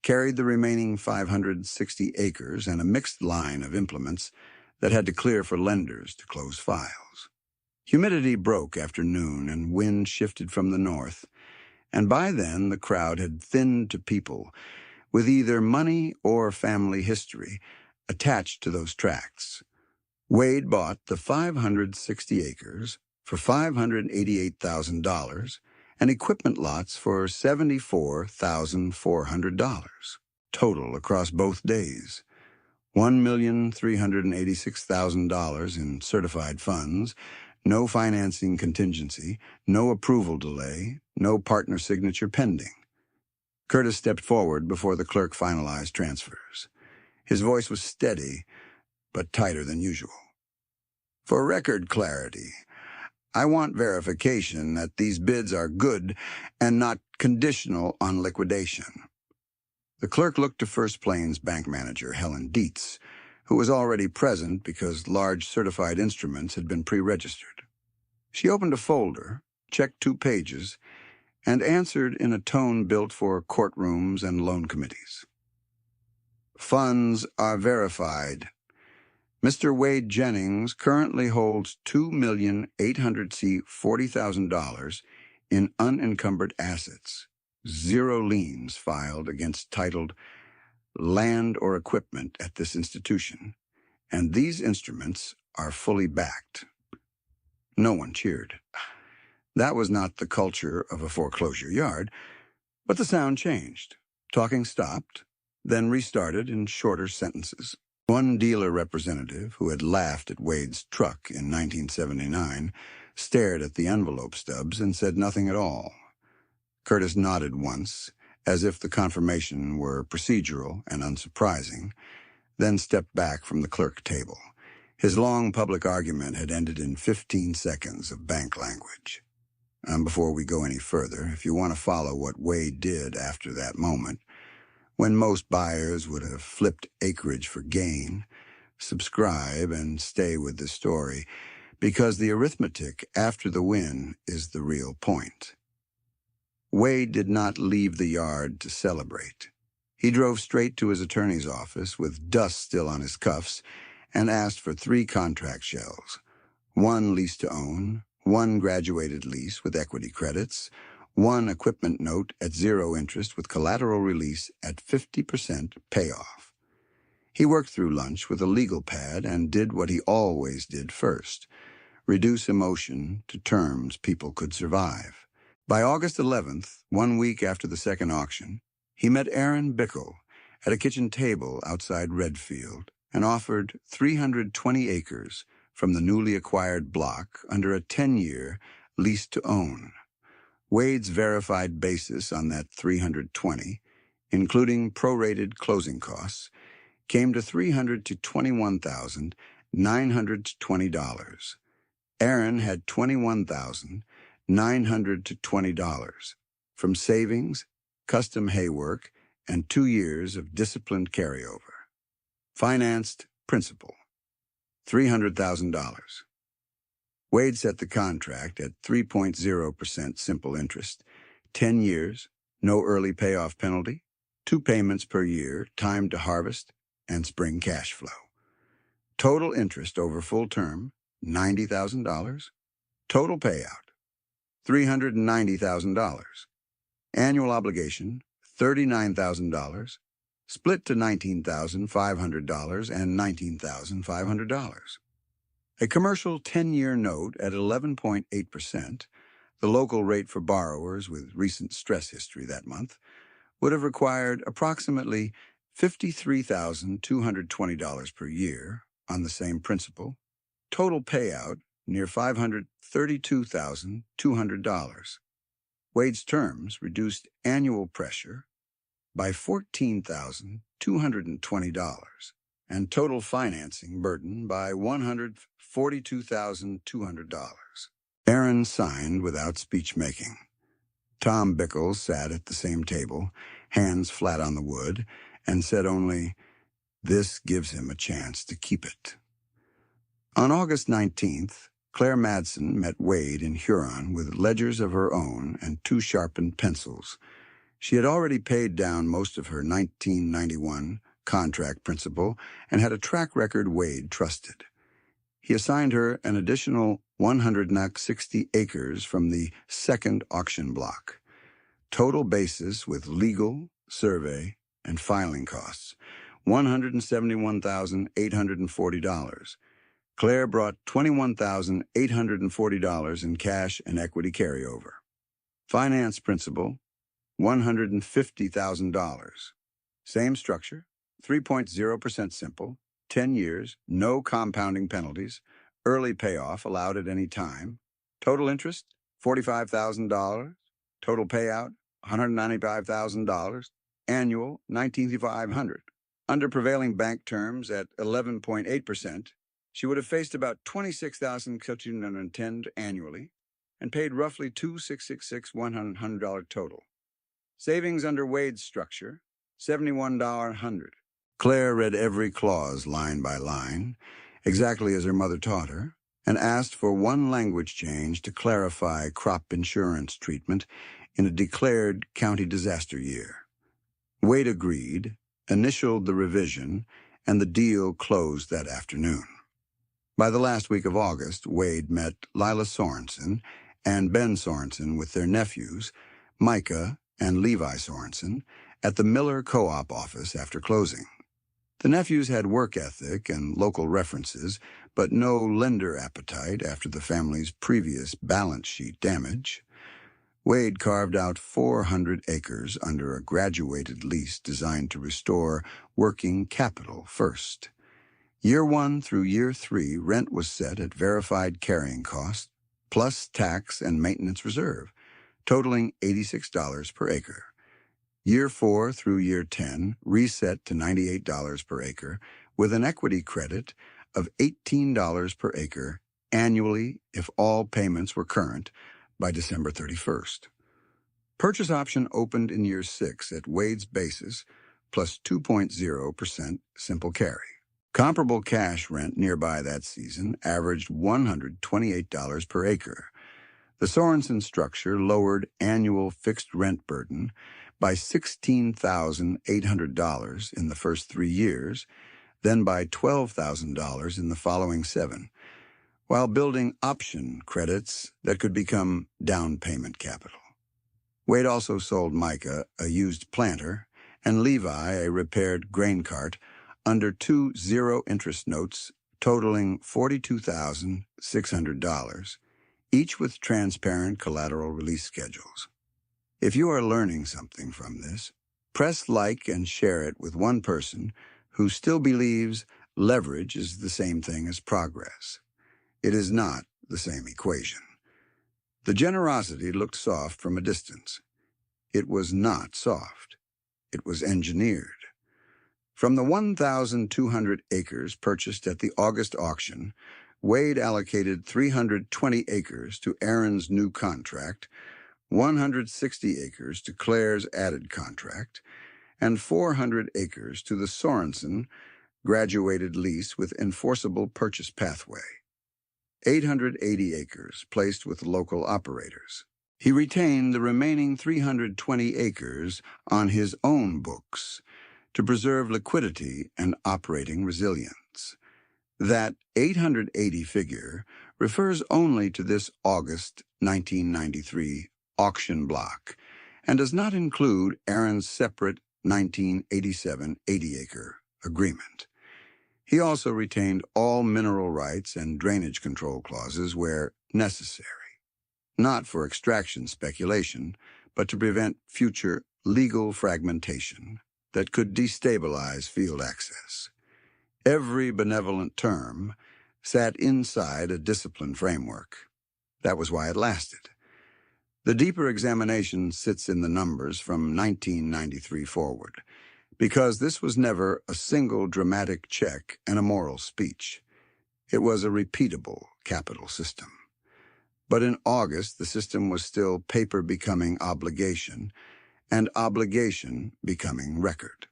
carried the remaining 560 acres and a mixed line of implements that had to clear for lenders to close files. Humidity broke after noon and wind shifted from the north, and by then the crowd had thinned to people with either money or family history attached to those tracts. Wade bought the 560 acres for $588,000 and equipment lots for $74,400, total across both days. $1,386,000 in certified funds, no financing contingency, no approval delay, no partner signature pending. Curtis stepped forward before the clerk finalized transfers. His voice was steady, but tighter than usual. For record clarity, I want verification that these bids are good and not conditional on liquidation. The clerk looked to First Plains bank manager Helen Dietz, who was already present because large certified instruments had been pre-registered. She opened a folder, checked 2 pages, and answered in a tone built for courtrooms and loan committees. Funds are verified. Mr. Wade Jennings currently holds $2,840,000 in unencumbered assets, 0 liens filed against titled land or equipment at this institution, and these instruments are fully backed. No one cheered. That was not the culture of a foreclosure yard, but the sound changed. Talking stopped, then restarted in shorter sentences. One dealer representative, who had laughed at Wade's truck in 1979, stared at the envelope stubs and said nothing at all. Curtis nodded once, as if the confirmation were procedural and unsurprising, then stepped back from the clerk table. His long public argument had ended in 15 seconds of bank language. Before we go any further, if you want to follow what Wade did after that moment, when most buyers would have flipped acreage for gain, subscribe and stay with the story, because the arithmetic after the win is the real point. Wade did not leave the yard to celebrate. He drove straight to his attorney's office with dust still on his cuffs and asked for 3 contract shells, 1 lease to own, 1 graduated lease with equity credits, 1 equipment note at 0 interest with collateral release at 50% payoff. He worked through lunch with a legal pad and did what he always did first, reduce emotion to terms people could survive. By August 11th, 1 week after the second auction, he met Aaron Bickel at a kitchen table outside Redfield and offered 320 acres from the newly acquired block under a 10-year lease to own. Wade's verified basis on that 320, including prorated closing costs, came to $321,920. Aaron had $21,920 from savings, custom hay work, and 2 years of disciplined carryover. Financed principal, $300,000. Wade set the contract at 3.0% simple interest, 10 years, no early payoff penalty, 2 payments per year, timed to harvest, and spring cash flow. Total interest over full term, $90,000. Total payout, $390,000. Annual obligation, $39,000, split to $19,500 and $19,500. A commercial 10-year note at 11.8%, the local rate for borrowers with recent stress history that month, would have required approximately $53,220 per year on the same principal. Total payout, near $532,200. Wade's terms reduced annual pressure by $14,220 and total financing burden by $142,200. Aaron signed without speech-making. Tom Bickel sat at the same table, hands flat on the wood, and said only, "This gives him a chance to keep it." On August 19th, Claire Madsen met Wade in Huron with ledgers of her own and 2 sharpened pencils. She had already paid down most of her 1991 contract principal and had a track record Wade trusted. He assigned her an additional 160 acres from the second auction block. Total basis with legal, survey, and filing costs, $171,840. Claire brought $21,840 in cash and equity carryover. Finance principal, $150,000. Same structure, 3.0% simple, 10 years, no compounding penalties, early payoff allowed at any time. Total interest, $45,000. Total payout, $195,000. Annual, $19,500. Under prevailing bank terms at 11.8%, she would have faced about $26,210 annually and paid roughly $2,666,100 total. Savings under Wade's structure, $71,100. Claire read every clause line by line, exactly as her mother taught her, and asked for 1 language change to clarify crop insurance treatment in a declared county disaster year. Wade agreed, initialed the revision, and the deal closed that afternoon. By the last week of August, Wade met Lila Sorensen and Ben Sorensen with their nephews, Micah and Levi Sorensen, at the Miller Co-op office after closing. The nephews had work ethic and local references, but no lender appetite after the family's previous balance sheet damage. Wade carved out 400 acres under a graduated lease designed to restore working capital first. Year 1 through year 3, rent was set at verified carrying cost, plus tax and maintenance reserve, totaling $86 per acre. Year 4 through year 10, reset to $98 per acre, with an equity credit of $18 per acre annually if all payments were current by December 31st. Purchase option opened in year 6 at Wade's basis plus 2.0% simple carry. Comparable cash rent nearby that season averaged $128 per acre. The Sorensen structure lowered annual fixed rent burden by $16,800 in the first 3 years, then by $12,000 in the following 7, while building option credits that could become down payment capital. Wade also sold Micah a used planter and Levi a repaired grain cart under 2 zero-interest notes totaling $42,600, each with transparent collateral release schedules. If you are learning something from this, press like and share it with one person who still believes leverage is the same thing as progress. It is not the same equation. The generosity looked soft from a distance. It was not soft. It was engineered. From the 1,200 acres purchased at the August auction, Wade allocated 320 acres to Aaron's new contract, 160 acres to Claire's added contract, and 400 acres to the Sorensen graduated lease with enforceable purchase pathway. 880 acres placed with local operators. He retained the remaining 320 acres on his own books to preserve liquidity and operating resilience. That 880 figure refers only to this August 1993 auction block and does not include Aaron's separate 1987 80-acre agreement. He also retained all mineral rights and drainage control clauses where necessary, not for extraction speculation, but to prevent future legal fragmentation that could destabilize field access. Every benevolent term sat inside a disciplined framework. That was why it lasted. The deeper examination sits in the numbers from 1993 forward, because this was never a single dramatic check and a moral speech. It was a repeatable capital system. But in August, the system was still paper becoming obligation, and obligation becoming record.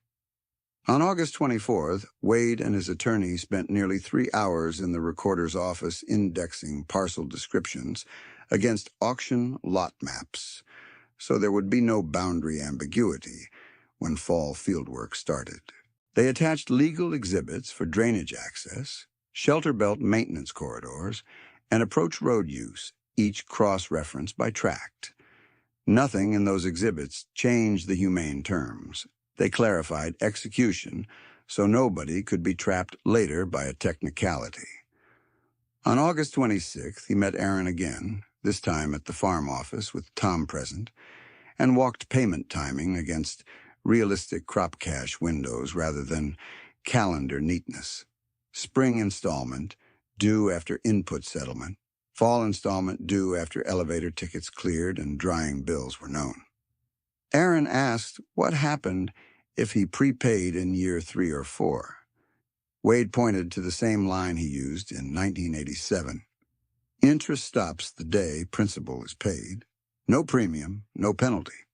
On August 24th, Wade and his attorney spent nearly 3 hours in the recorder's office indexing parcel descriptions against auction lot maps, so there would be no boundary ambiguity when fall fieldwork started. They attached legal exhibits for drainage access, shelter belt maintenance corridors, and approach road use, each cross-referenced by tract. Nothing in those exhibits changed the humane terms. They clarified execution so nobody could be trapped later by a technicality. On August 26th, he met Aaron again, this time at the farm office with Tom present, and walked payment timing against realistic crop cash windows rather than calendar neatness. Spring installment, due after input settlement. Fall installment due after elevator tickets cleared and drying bills were known. Aaron asked what happened if he prepaid in year 3 or 4. Wade pointed to the same line he used in 1987. Interest stops the day principal is paid. No premium, no penalty.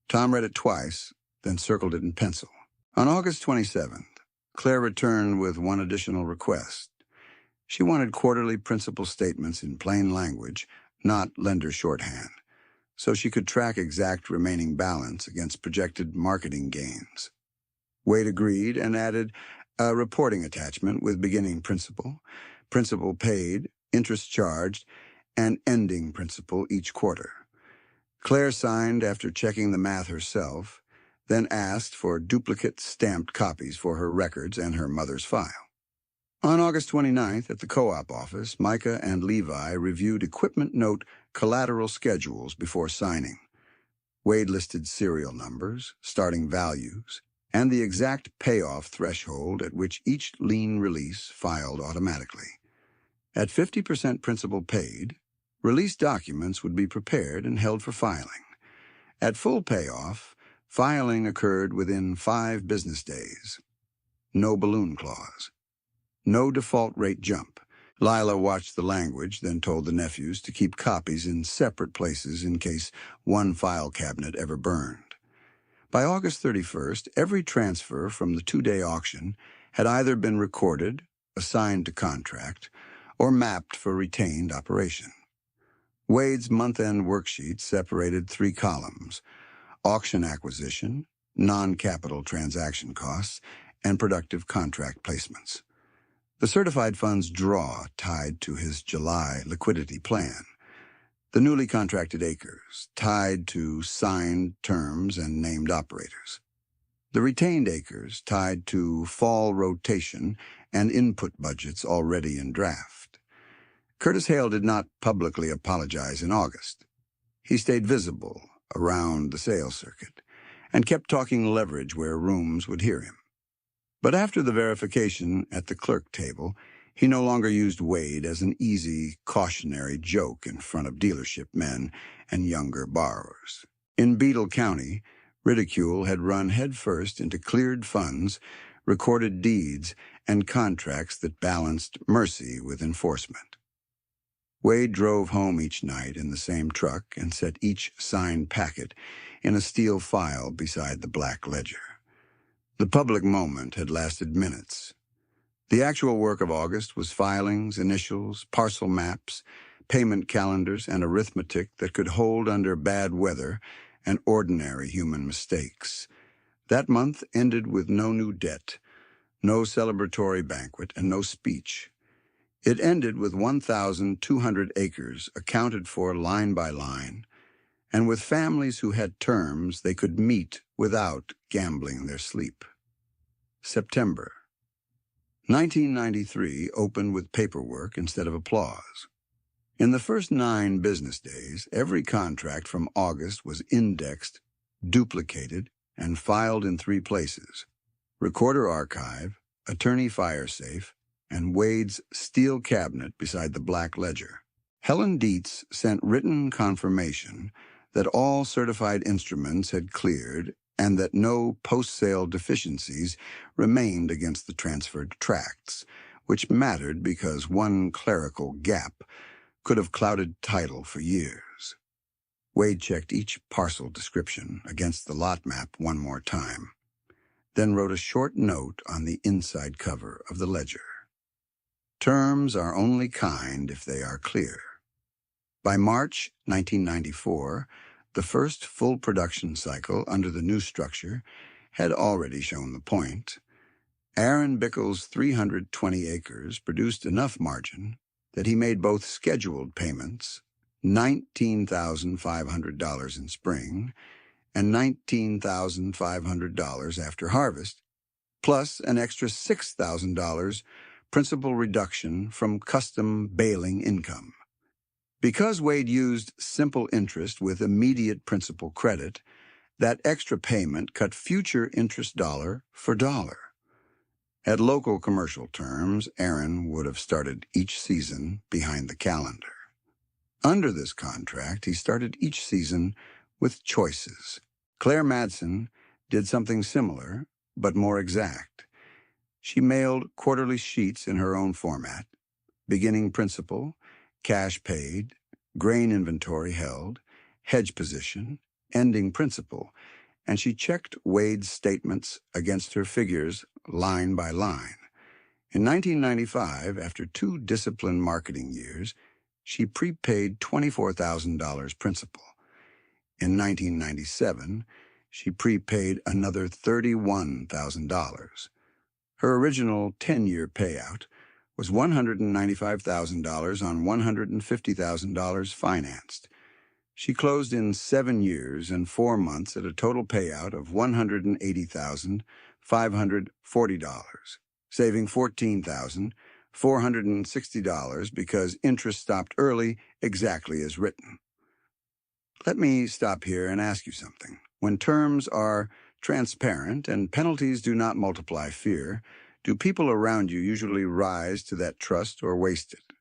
Tom read it twice, then circled it in pencil. On August 27th, Claire returned with one additional request. She wanted quarterly principal statements in plain language, not lender shorthand, so she could track exact remaining balance against projected marketing gains. Wade agreed and added a reporting attachment with beginning principal, principal paid, interest charged, and ending principal each quarter. Claire signed after checking the math herself, then asked for duplicate stamped copies for her records and her mother's file. On August 29th, at the co-op office, Micah and Levi reviewed equipment note collateral schedules before signing. Wade listed serial numbers, starting values, and the exact payoff threshold at which each lien release filed automatically. At 50% principal paid, release documents would be prepared and held for filing. At full payoff, filing occurred within 5 business days. No balloon clause. No default rate jump. Lila watched the language, then told the nephews to keep copies in separate places in case one file cabinet ever burned. By August 31st, every transfer from the 2-day auction had either been recorded, assigned to contract, or mapped for retained operation. Wade's month-end worksheet separated 3 columns: auction acquisition, non-capital transaction costs, and productive contract placements. The certified funds draw tied to his July liquidity plan. The newly contracted acres tied to signed terms and named operators. The retained acres tied to fall rotation and input budgets already in draft. Curtis Hale did not publicly apologize in August. He stayed visible around the sales circuit and kept talking leverage where rooms would hear him. But after the verification at the clerk table, he no longer used Wade as an easy, cautionary joke in front of dealership men and younger borrowers. In Beadle County, ridicule had run headfirst into cleared funds, recorded deeds, and contracts that balanced mercy with enforcement. Wade drove home each night in the same truck and set each signed packet in a steel file beside the black ledger. The public moment had lasted minutes. The actual work of August was filings, initials, parcel maps, payment calendars, and arithmetic that could hold under bad weather and ordinary human mistakes. That month ended with no new debt, no celebratory banquet, and no speech. It ended with 1,200 acres accounted for line by line, and with families who had terms they could meet without gambling their sleep. September. 1993 opened with paperwork instead of applause. In the first 9 business days, every contract from August was indexed, duplicated, and filed in 3 places: Recorder Archive, Attorney Fire Safe, and Wade's steel cabinet beside the black ledger. Helen Dietz sent written confirmation that all certified instruments had cleared and that no post-sale deficiencies remained against the transferred tracts, which mattered because one clerical gap could have clouded title for years. Wade checked each parcel description against the lot map one more time, then wrote a short note on the inside cover of the ledger. Terms are only kind if they are clear. By March 1994, the first full production cycle under the new structure had already shown the point. Aaron Bickle's 320 acres produced enough margin that he made both scheduled payments, $19,500 in spring and $19,500 after harvest, plus an extra $6,000 principal reduction from custom baling income. Because Wade used simple interest with immediate principal credit, that extra payment cut future interest dollar for dollar. At local commercial terms, Aaron would have started each season behind the calendar. Under this contract, he started each season with choices. Claire Madsen did something similar, but more exact. She mailed quarterly sheets in her own format: beginning principal, cash paid, grain inventory held, hedge position, ending principal, and she checked Wade's statements against her figures line by line. In 1995, after 2 disciplined marketing years, she prepaid $24,000 principal. In 1997, she prepaid another $31,000. Her original 10-year payout was $195,000 on $150,000 financed. She closed in 7 years and 4 months at a total payout of $180,540, saving $14,460 because interest stopped early, exactly as written. Let me stop here and ask you something. When terms are transparent and penalties do not multiply fear, do people around you usually rise to that trust or waste it?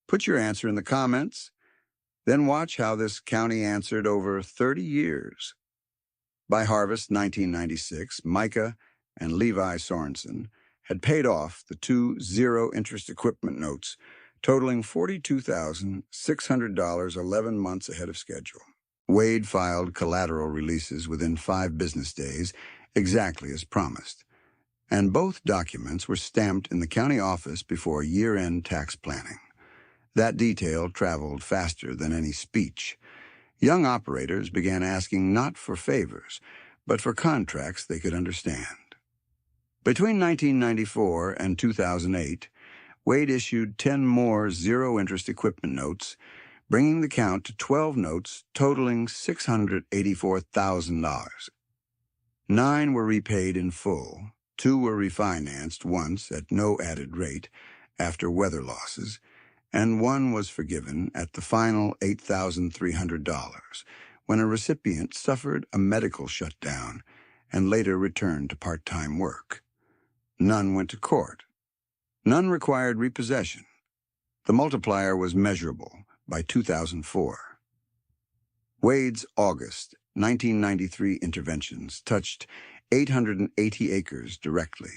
Put your answer in the comments, then watch how this county answered over 30 years. By harvest 1996, Micah and Levi Sorensen had paid off the 2 zero-interest equipment notes, totaling $42,600 11 months ahead of schedule. Wade filed collateral releases within 5 business days, exactly as promised. and both documents were stamped in the county office before year-end tax planning. That detail traveled faster than any speech. Young operators began asking not for favors, but for contracts they could understand. Between 1994 and 2008, Wade issued 10 more zero-interest equipment notes, bringing the count to 12 notes totaling $684,000. 9 were repaid in full, 2 were refinanced once at no added rate after weather losses, and 1 was forgiven at the final $8,300 when a recipient suffered a medical shutdown and later returned to part-time work. None went to court. None required repossession. The multiplier was measurable by 2004. Wade's August 1993 interventions touched 880 acres directly,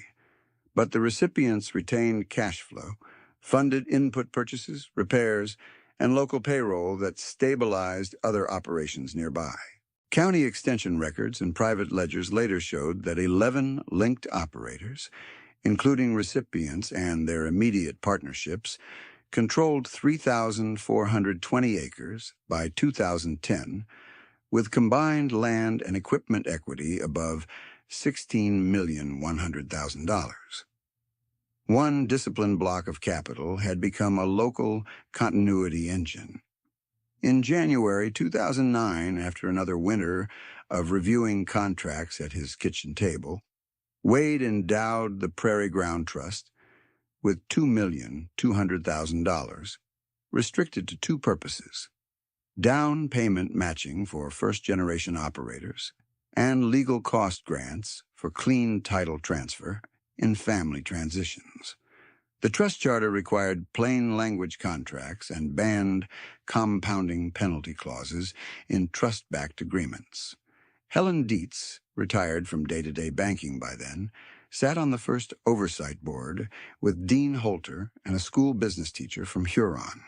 but the recipients retained cash flow, funded input purchases, repairs, and local payroll that stabilized other operations nearby. County extension records and private ledgers later showed that 11 linked operators, including recipients and their immediate partnerships, controlled 3,420 acres by 2010, with combined land and equipment equity above $16,100,000. One disciplined block of capital had become a local continuity engine. In January 2009, after another winter of reviewing contracts at his kitchen table, Wade endowed the Prairie Ground Trust with $2,200,000, restricted to 2 purposes: down payment matching for first-generation operators and legal cost grants for clean title transfer in family transitions. The trust charter required plain language contracts and banned compounding penalty clauses in trust-backed agreements. Helen Dietz, retired from day-to-day banking by then, sat on the first oversight board with Dean Holter and a school business teacher from Huron.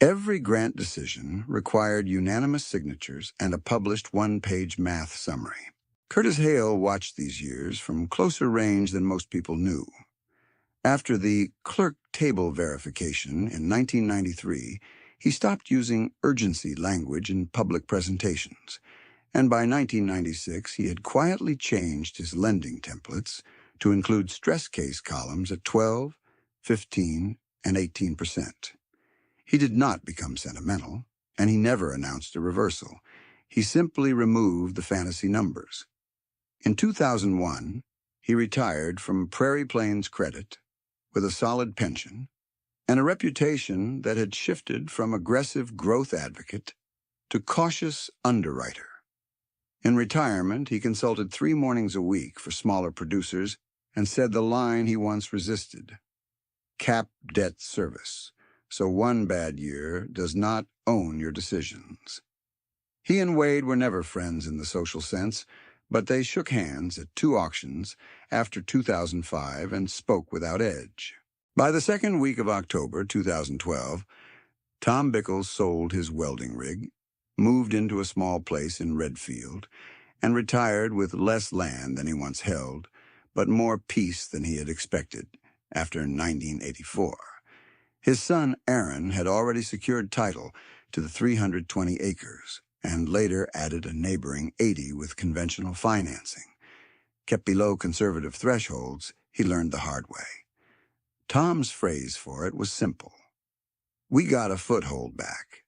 Every grant decision required unanimous signatures and a published 1-page math summary. Curtis Hale watched these years from closer range than most people knew. After the clerk table verification in 1993, he stopped using urgency language in public presentations, and by 1996 he had quietly changed his lending templates to include stress case columns at 12, 15, and 18%. He did not become sentimental, and he never announced a reversal. He simply removed the fantasy numbers. In 2001, he retired from Prairie Plains Credit with a solid pension and a reputation that had shifted from aggressive growth advocate to cautious underwriter. In retirement, he consulted 3 mornings a week for smaller producers and said the line he once resisted: cap debt service, so one bad year does not own your decisions. He and Wade were never friends in the social sense, but they shook hands at 2 auctions after 2005 and spoke without edge. By the second week of October 2012, Tom Bickles sold his welding rig, moved into a small place in Redfield, and retired with less land than he once held, but more peace than he had expected after 1984. His son, Aaron, had already secured title to the 320 acres, and later added a neighboring 80 with conventional financing. Kept below conservative thresholds, he learned the hard way. Tom's phrase for it was simple: "We got a foothold back."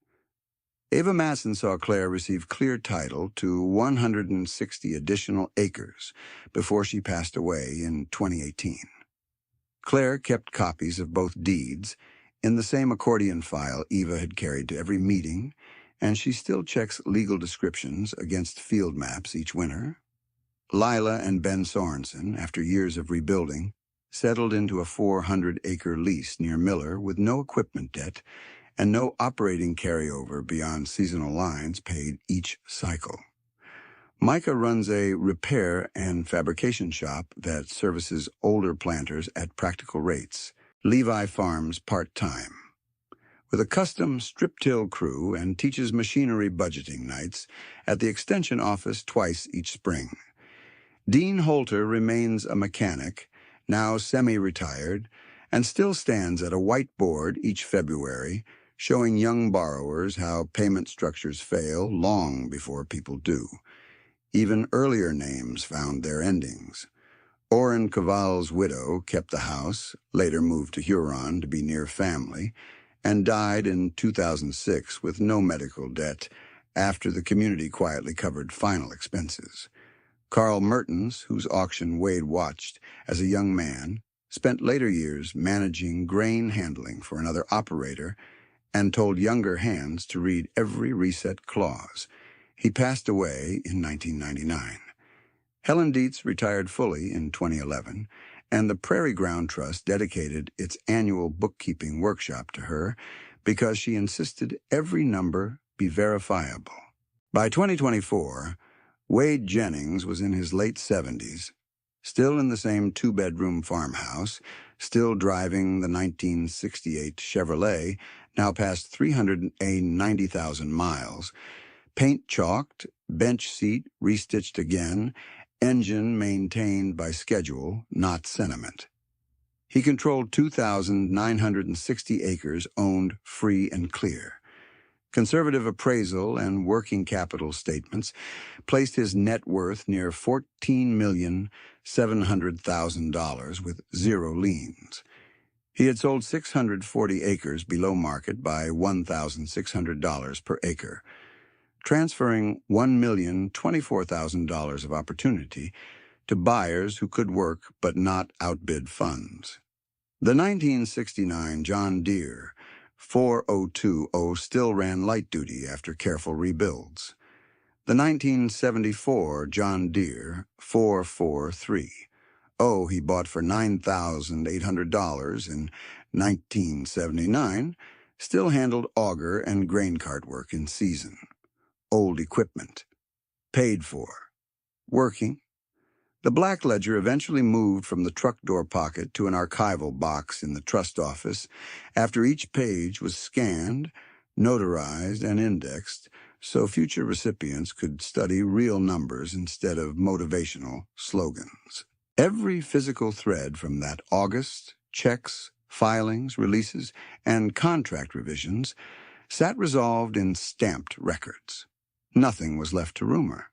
Ava Masson saw Claire receive clear title to 160 additional acres before she passed away in 2018. Claire kept copies of both deeds in the same accordion file Eva had carried to every meeting, and she still checks legal descriptions against field maps each winter. Lila and Ben Sorensen, after years of rebuilding, settled into a 400-acre lease near Miller with no equipment debt and no operating carryover beyond seasonal lines paid each cycle. Micah runs a repair and fabrication shop that services older planters at practical rates, Levi Farms part-time, with a custom strip-till crew, and teaches machinery budgeting nights at the extension office twice each spring. Dean Holter remains a mechanic now semi-retired, and still stands at a whiteboard each February, showing young borrowers how payment structures fail long before people do. Even earlier names found their endings. Oren Caval's widow kept the house, later moved to Huron to be near family, and died in 2006 with no medical debt after the community quietly covered final expenses. Carl Mertens, whose auction Wade watched as a young man, spent later years managing grain handling for another operator and told younger hands to read every reset clause. He passed away in 1999. Helen Dietz retired fully in 2011, and the Prairie Ground Trust dedicated its annual bookkeeping workshop to her because she insisted every number be verifiable. By 2024, Wade Jennings was in his late 70s, still in the same two-bedroom farmhouse, still driving the 1968 Chevrolet, now past 390,000 miles, paint chalked, bench seat restitched again, engine maintained by schedule, not sentiment. He controlled 2,960 acres owned free and clear. Conservative appraisal and working capital statements placed his net worth near $14,700,000 with zero liens. He had sold 640 acres below market by $1,600 per acre, transferring $1,024,000 of opportunity to buyers who could work but not outbid funds. The 1969 John Deere 4020 still ran light duty after careful rebuilds. The 1974 John Deere 443 he bought for $9,800 in 1979 still handled auger and grain cart work in season. Old equipment. Paid for. Working. The Black Ledger eventually moved from the truck door pocket to an archival box in the trust office after each page was scanned, notarized, and indexed so future recipients could study real numbers instead of motivational slogans. Every physical thread from that August, checks, filings, releases, and contract revisions sat resolved in stamped records. Nothing was left to rumor.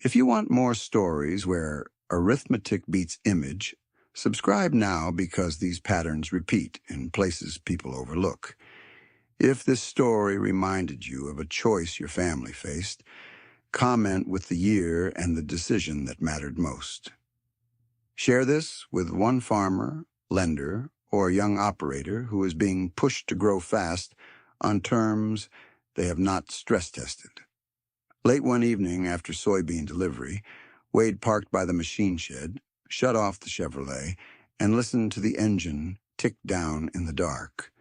If you want more stories where arithmetic beats image, subscribe now because these patterns repeat in places people overlook. If this story reminded you of a choice your family faced, comment with the year and the decision that mattered most. Share this with one farmer, lender, or young operator who is being pushed to grow fast on terms they have not stress-tested. Late one evening after soybean delivery, Wade parked by the machine shed, shut off the Chevrolet, and listened to the engine tick down in the dark.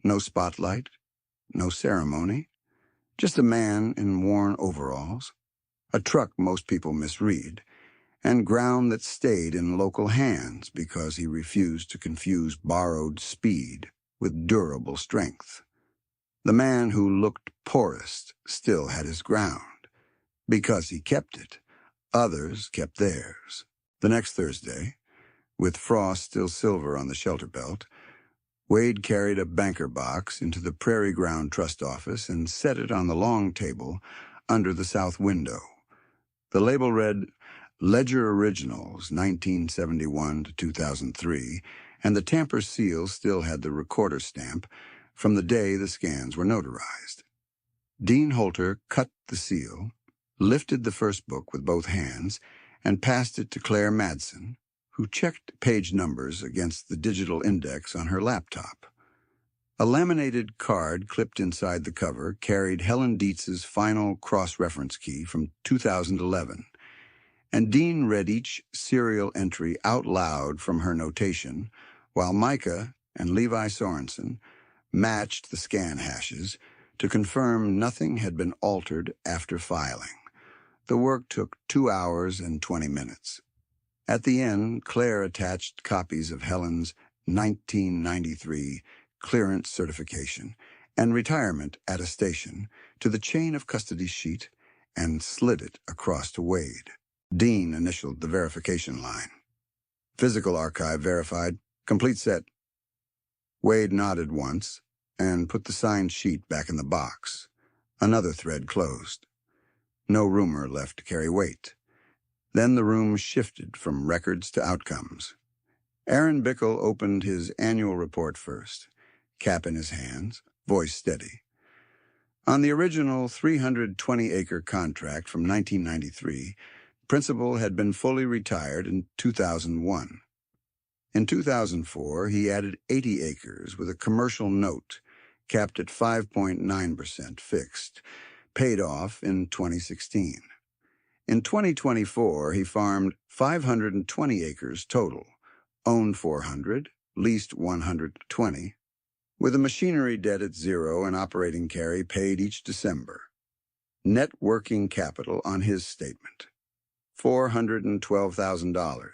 No spotlight, no ceremony, just a man in worn overalls, a truck most people misread, and ground that stayed in local hands because he refused to confuse borrowed speed with durable strength. The man who looked poorest still had his ground. Because he kept it, others kept theirs. The next Thursday, with frost still silver on the shelter belt, Wade carried a banker box into the Prairie Ground Trust office and set it on the long table under the south window. The label read, Ledger Originals, 1971 to 2003, and the tamper seal still had the recorder stamp from the day the scans were notarized. Dean Holter cut the seal, lifted the first book with both hands, and passed it to Claire Madsen, who checked page numbers against the digital index on her laptop. A laminated card clipped inside the cover carried Helen Dietz's final cross-reference key from 2011, and Dean read each serial entry out loud from her notation, while Micah and Levi Sorensen matched the scan hashes to confirm nothing had been altered after filing. The work took 2 hours and 20 minutes. At the end, Claire attached copies of Helen's 1993 clearance certification and retirement attestation to the chain of custody sheet and slid it across to Wade. Dean initialed the verification line. Physical archive verified. Complete set. Wade nodded once and put the signed sheet back in the box. Another thread closed. No rumor left to carry weight. Then the room shifted from records to outcomes. Aaron Bickel opened his annual report first, cap in his hands, voice steady. On the original 320-acre contract from 1993, Principal had been fully retired in 2001. In 2004, he added 80 acres with a commercial note, capped at 5.9% fixed, paid off in 2016. In 2024, he farmed 520 acres total, owned 400, leased 120, with a machinery debt at zero and operating carry paid each December. Net working capital on his statement, $412,000.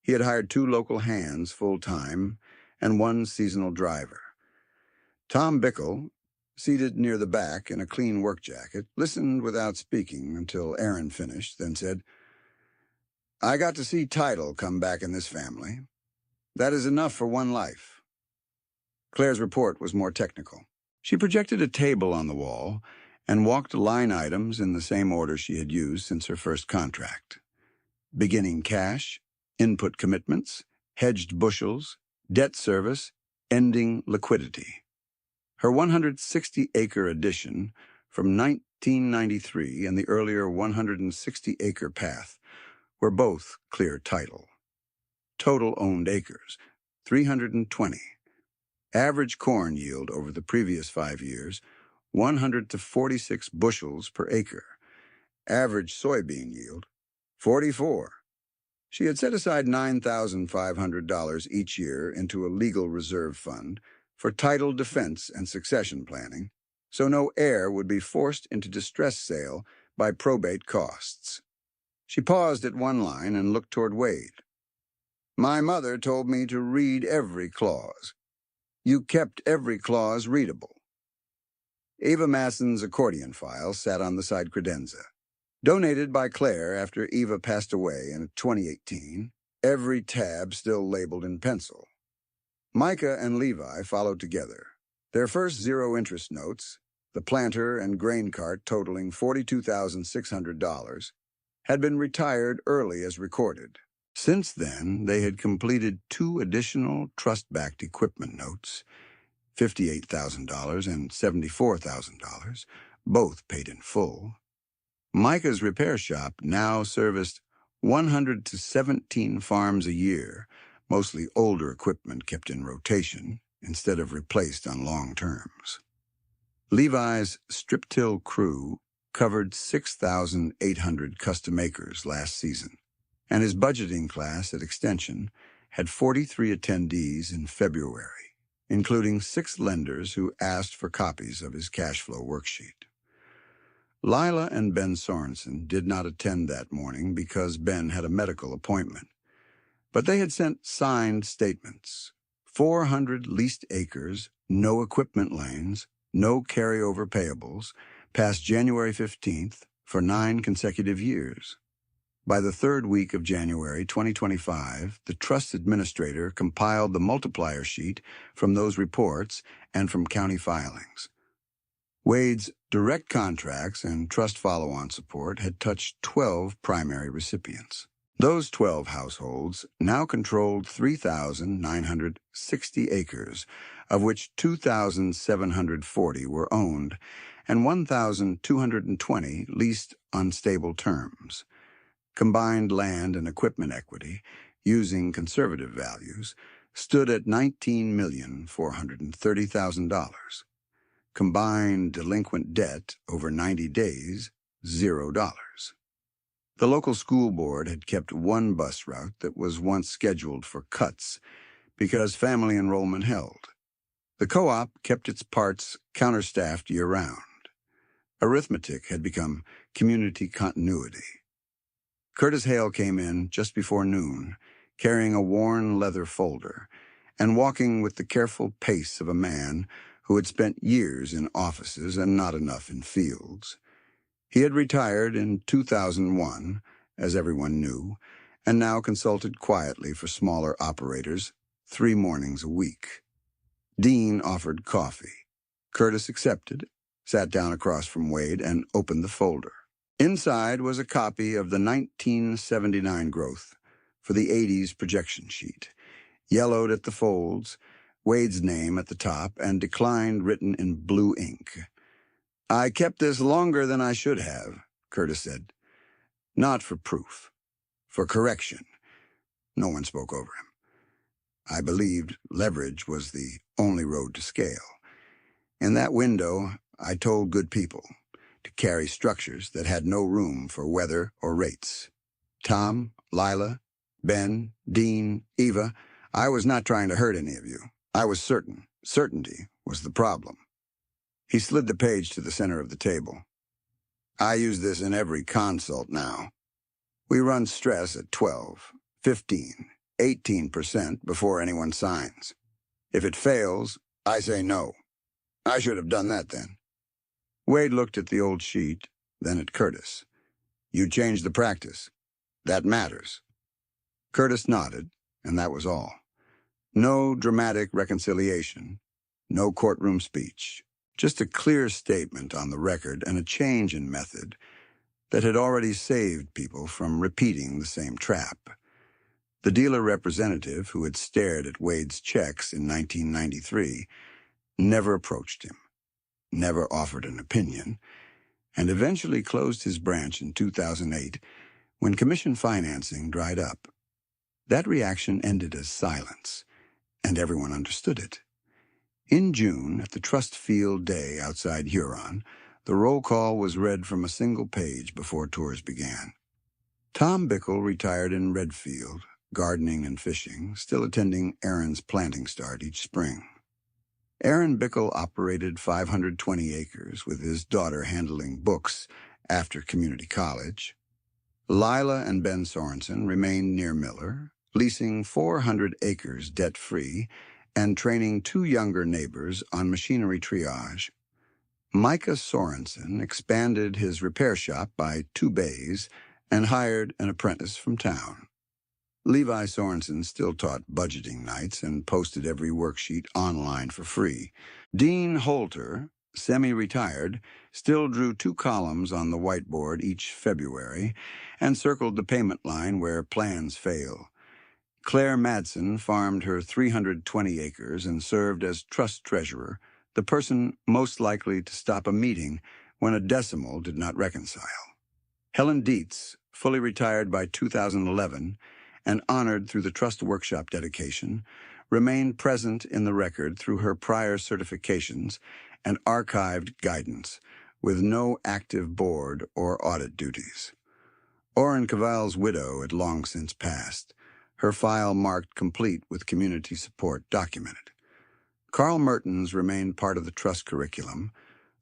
He had hired 2 local hands full-time and 1 seasonal driver. Tom Bickel, seated near the back in a clean work jacket, listened without speaking until Aaron finished, then said, "I got to see title come back in this family. That is enough for one life." Claire's report was more technical. She projected a table on the wall and walked line items in the same order she had used since her first contract. Beginning cash, input commitments, hedged bushels, debt service, ending liquidity. Her 160-acre addition from 1993 and the earlier 160-acre path were both clear title. Total owned acres, 320. Average corn yield over the previous 5 years, 100 to 46 bushels per acre. Average soybean yield, 44. She had set aside $9,500 each year into a legal reserve fund for title defense and succession planning, so no heir would be forced into distress sale by probate costs. She paused at one line and looked toward Wade. "My mother told me to read every clause. You kept every clause readable." Eva Masson's accordion file sat on the side credenza. Donated by Claire after Eva passed away in 2018, every tab still labeled in pencil. Micah and Levi followed together. Their first zero-interest notes, the planter and grain cart totaling $42,600, had been retired early as recorded. Since then, they had completed 2 additional trust-backed equipment notes, $58,000 and $74,000, both paid in full. Micah's repair shop now serviced 100 to 17 farms a year, mostly older equipment kept in rotation instead of replaced on long terms. Levi's strip-till crew covered 6,800 custom acres last season, and his budgeting class at Extension had 43 attendees in February, including 6 lenders who asked for copies of his cash flow worksheet. Lila and Ben Sorensen did not attend that morning because Ben had a medical appointment, but they had sent signed statements. 400 leased acres, no equipment lanes, no carryover payables, past January 15th for 9 consecutive years. By the 3rd week of January 2025, the trust administrator compiled the multiplier sheet from those reports and from county filings. Wade's direct contracts and trust follow-on support had touched 12 primary recipients. Those 12 households now controlled 3,960 acres, of which 2,740 were owned and 1,220 leased on stable terms. Combined land and equipment equity, using conservative values, stood at $19,430,000. Combined delinquent debt over 90 days, $0. The local school board had kept 1 bus route that was once scheduled for cuts because family enrollment held. The co-op kept its parts counterstaffed year-round. Arithmetic had become community continuity. Curtis Hale came in just before noon, carrying a worn leather folder, and walking with the careful pace of a man who had spent years in offices and not enough in fields. He had retired in 2001, as everyone knew, and now consulted quietly for smaller operators 3 mornings a week. Dean offered coffee. Curtis accepted, sat down across from Wade, and opened the folder. Inside was a copy of the 1979 growth for the 80s projection sheet, yellowed at the folds, Wade's name at the top, and declined written in blue ink. "I kept this longer than I should have," Curtis said. "Not for proof, for correction." No one spoke over him. I believed leverage was the only road to scale. In that window, I told good people to carry structures that had no room for weather or rates. Tom, Lila, Ben, Dean, Eva, I was not trying to hurt any of you. I was certain. Certainty was the problem. He slid the page to the center of the table. "I use this in every consult now. We run stress at 12, 15, 18% before anyone signs. If it fails, I say no. I should have done that then." Wade looked at the old sheet, then at Curtis. "You changed the practice. That matters." Curtis nodded, and that was all. No dramatic reconciliation, no courtroom speech, just a clear statement on the record and a change in method that had already saved people from repeating the same trap. The dealer representative who had stared at Wade's checks in 1993 never approached him, never offered an opinion, and eventually closed his branch in 2008 when commission financing dried up. That reaction ended as silence, and everyone understood it. In June, at the Trust Field Day outside Huron, the roll call was read from a single page before tours began. Tom Bickle retired in Redfield, gardening and fishing, still attending Aaron's planting start each spring. Aaron Bickle operated 520 acres, with his daughter handling books after community college. Lila and Ben Sorensen remained near Miller, leasing 400 acres debt-free and training 2 younger neighbors on machinery triage. Micah Sorensen expanded his repair shop by 2 bays and hired an apprentice from town. Levi Sorensen still taught budgeting nights and posted every worksheet online for free. Dean Holter, semi-retired, still drew 2 columns on the whiteboard each February and circled the payment line where plans fail. Claire Madsen farmed her 320 acres and served as trust treasurer, the person most likely to stop a meeting when a decimal did not reconcile. Helen Dietz, fully retired by 2011 and honored through the Trust Workshop dedication, remained present in the record through her prior certifications and archived guidance, with no active board or audit duties. Orrin Cavall's widow had long since passed, her file marked complete with community support documented. Carl Mertens remained part of the trust curriculum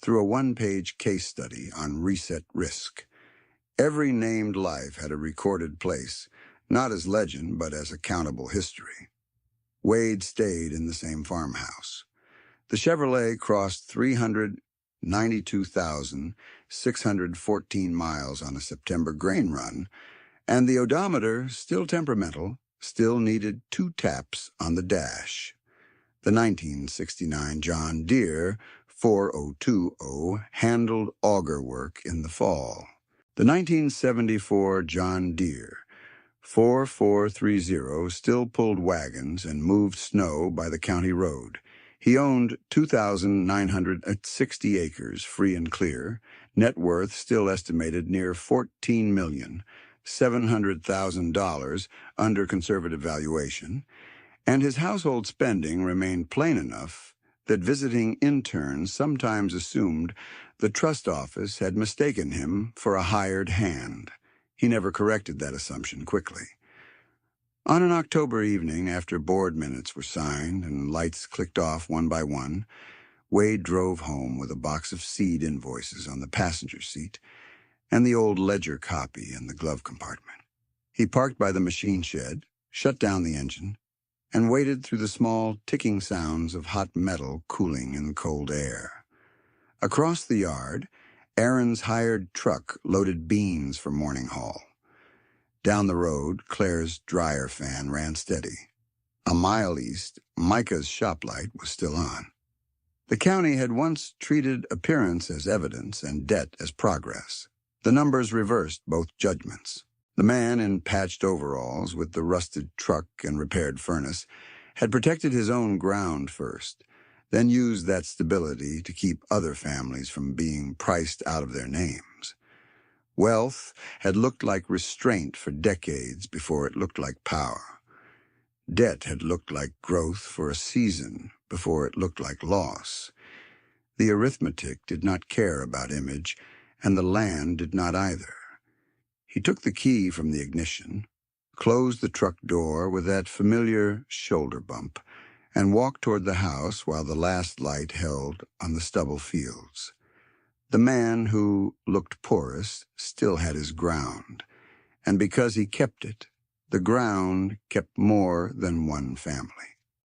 through a 1-page case study on reset risk. Every named life had a recorded place, not as legend, but as accountable history. Wade stayed in the same farmhouse. The Chevrolet crossed 392,614 miles on a September grain run, and the odometer, still temperamental, still needed 2 taps on the dash. The 1969 John Deere 4020 handled auger work in the fall. The 1974 John Deere 4430 still pulled wagons and moved snow by the county road. He owned 2,960 acres, free and clear, net worth still estimated near $14,700,000 under conservative valuation, and his household spending remained plain enough that visiting interns sometimes assumed the trust office had mistaken him for a hired hand. He never corrected that assumption quickly. On an October evening, after board minutes were signed and lights clicked off one by one, Wade drove home with a box of seed invoices on the passenger seat and the old ledger copy in the glove compartment. He parked by the machine shed, shut down the engine, and waited through the small ticking sounds of hot metal cooling in cold air. Across the yard, Aaron's hired truck loaded beans for morning haul. Down the road, Claire's dryer fan ran steady. A mile east, Micah's shoplight was still on. The county had once treated appearance as evidence and debt as progress. The numbers reversed both judgments. The man in patched overalls with the rusted truck and repaired furnace had protected his own ground first, then used that stability to keep other families from being priced out of their names. Wealth had looked like restraint for decades before it looked like power. Debt had looked like growth for a season before it looked like loss. The arithmetic did not care about image, and the land did not either. He took the key from the ignition, closed the truck door with that familiar shoulder bump, and walked toward the house while the last light held on the stubble fields. The man who looked poorest still had his ground, and because he kept it, the ground kept more than one family.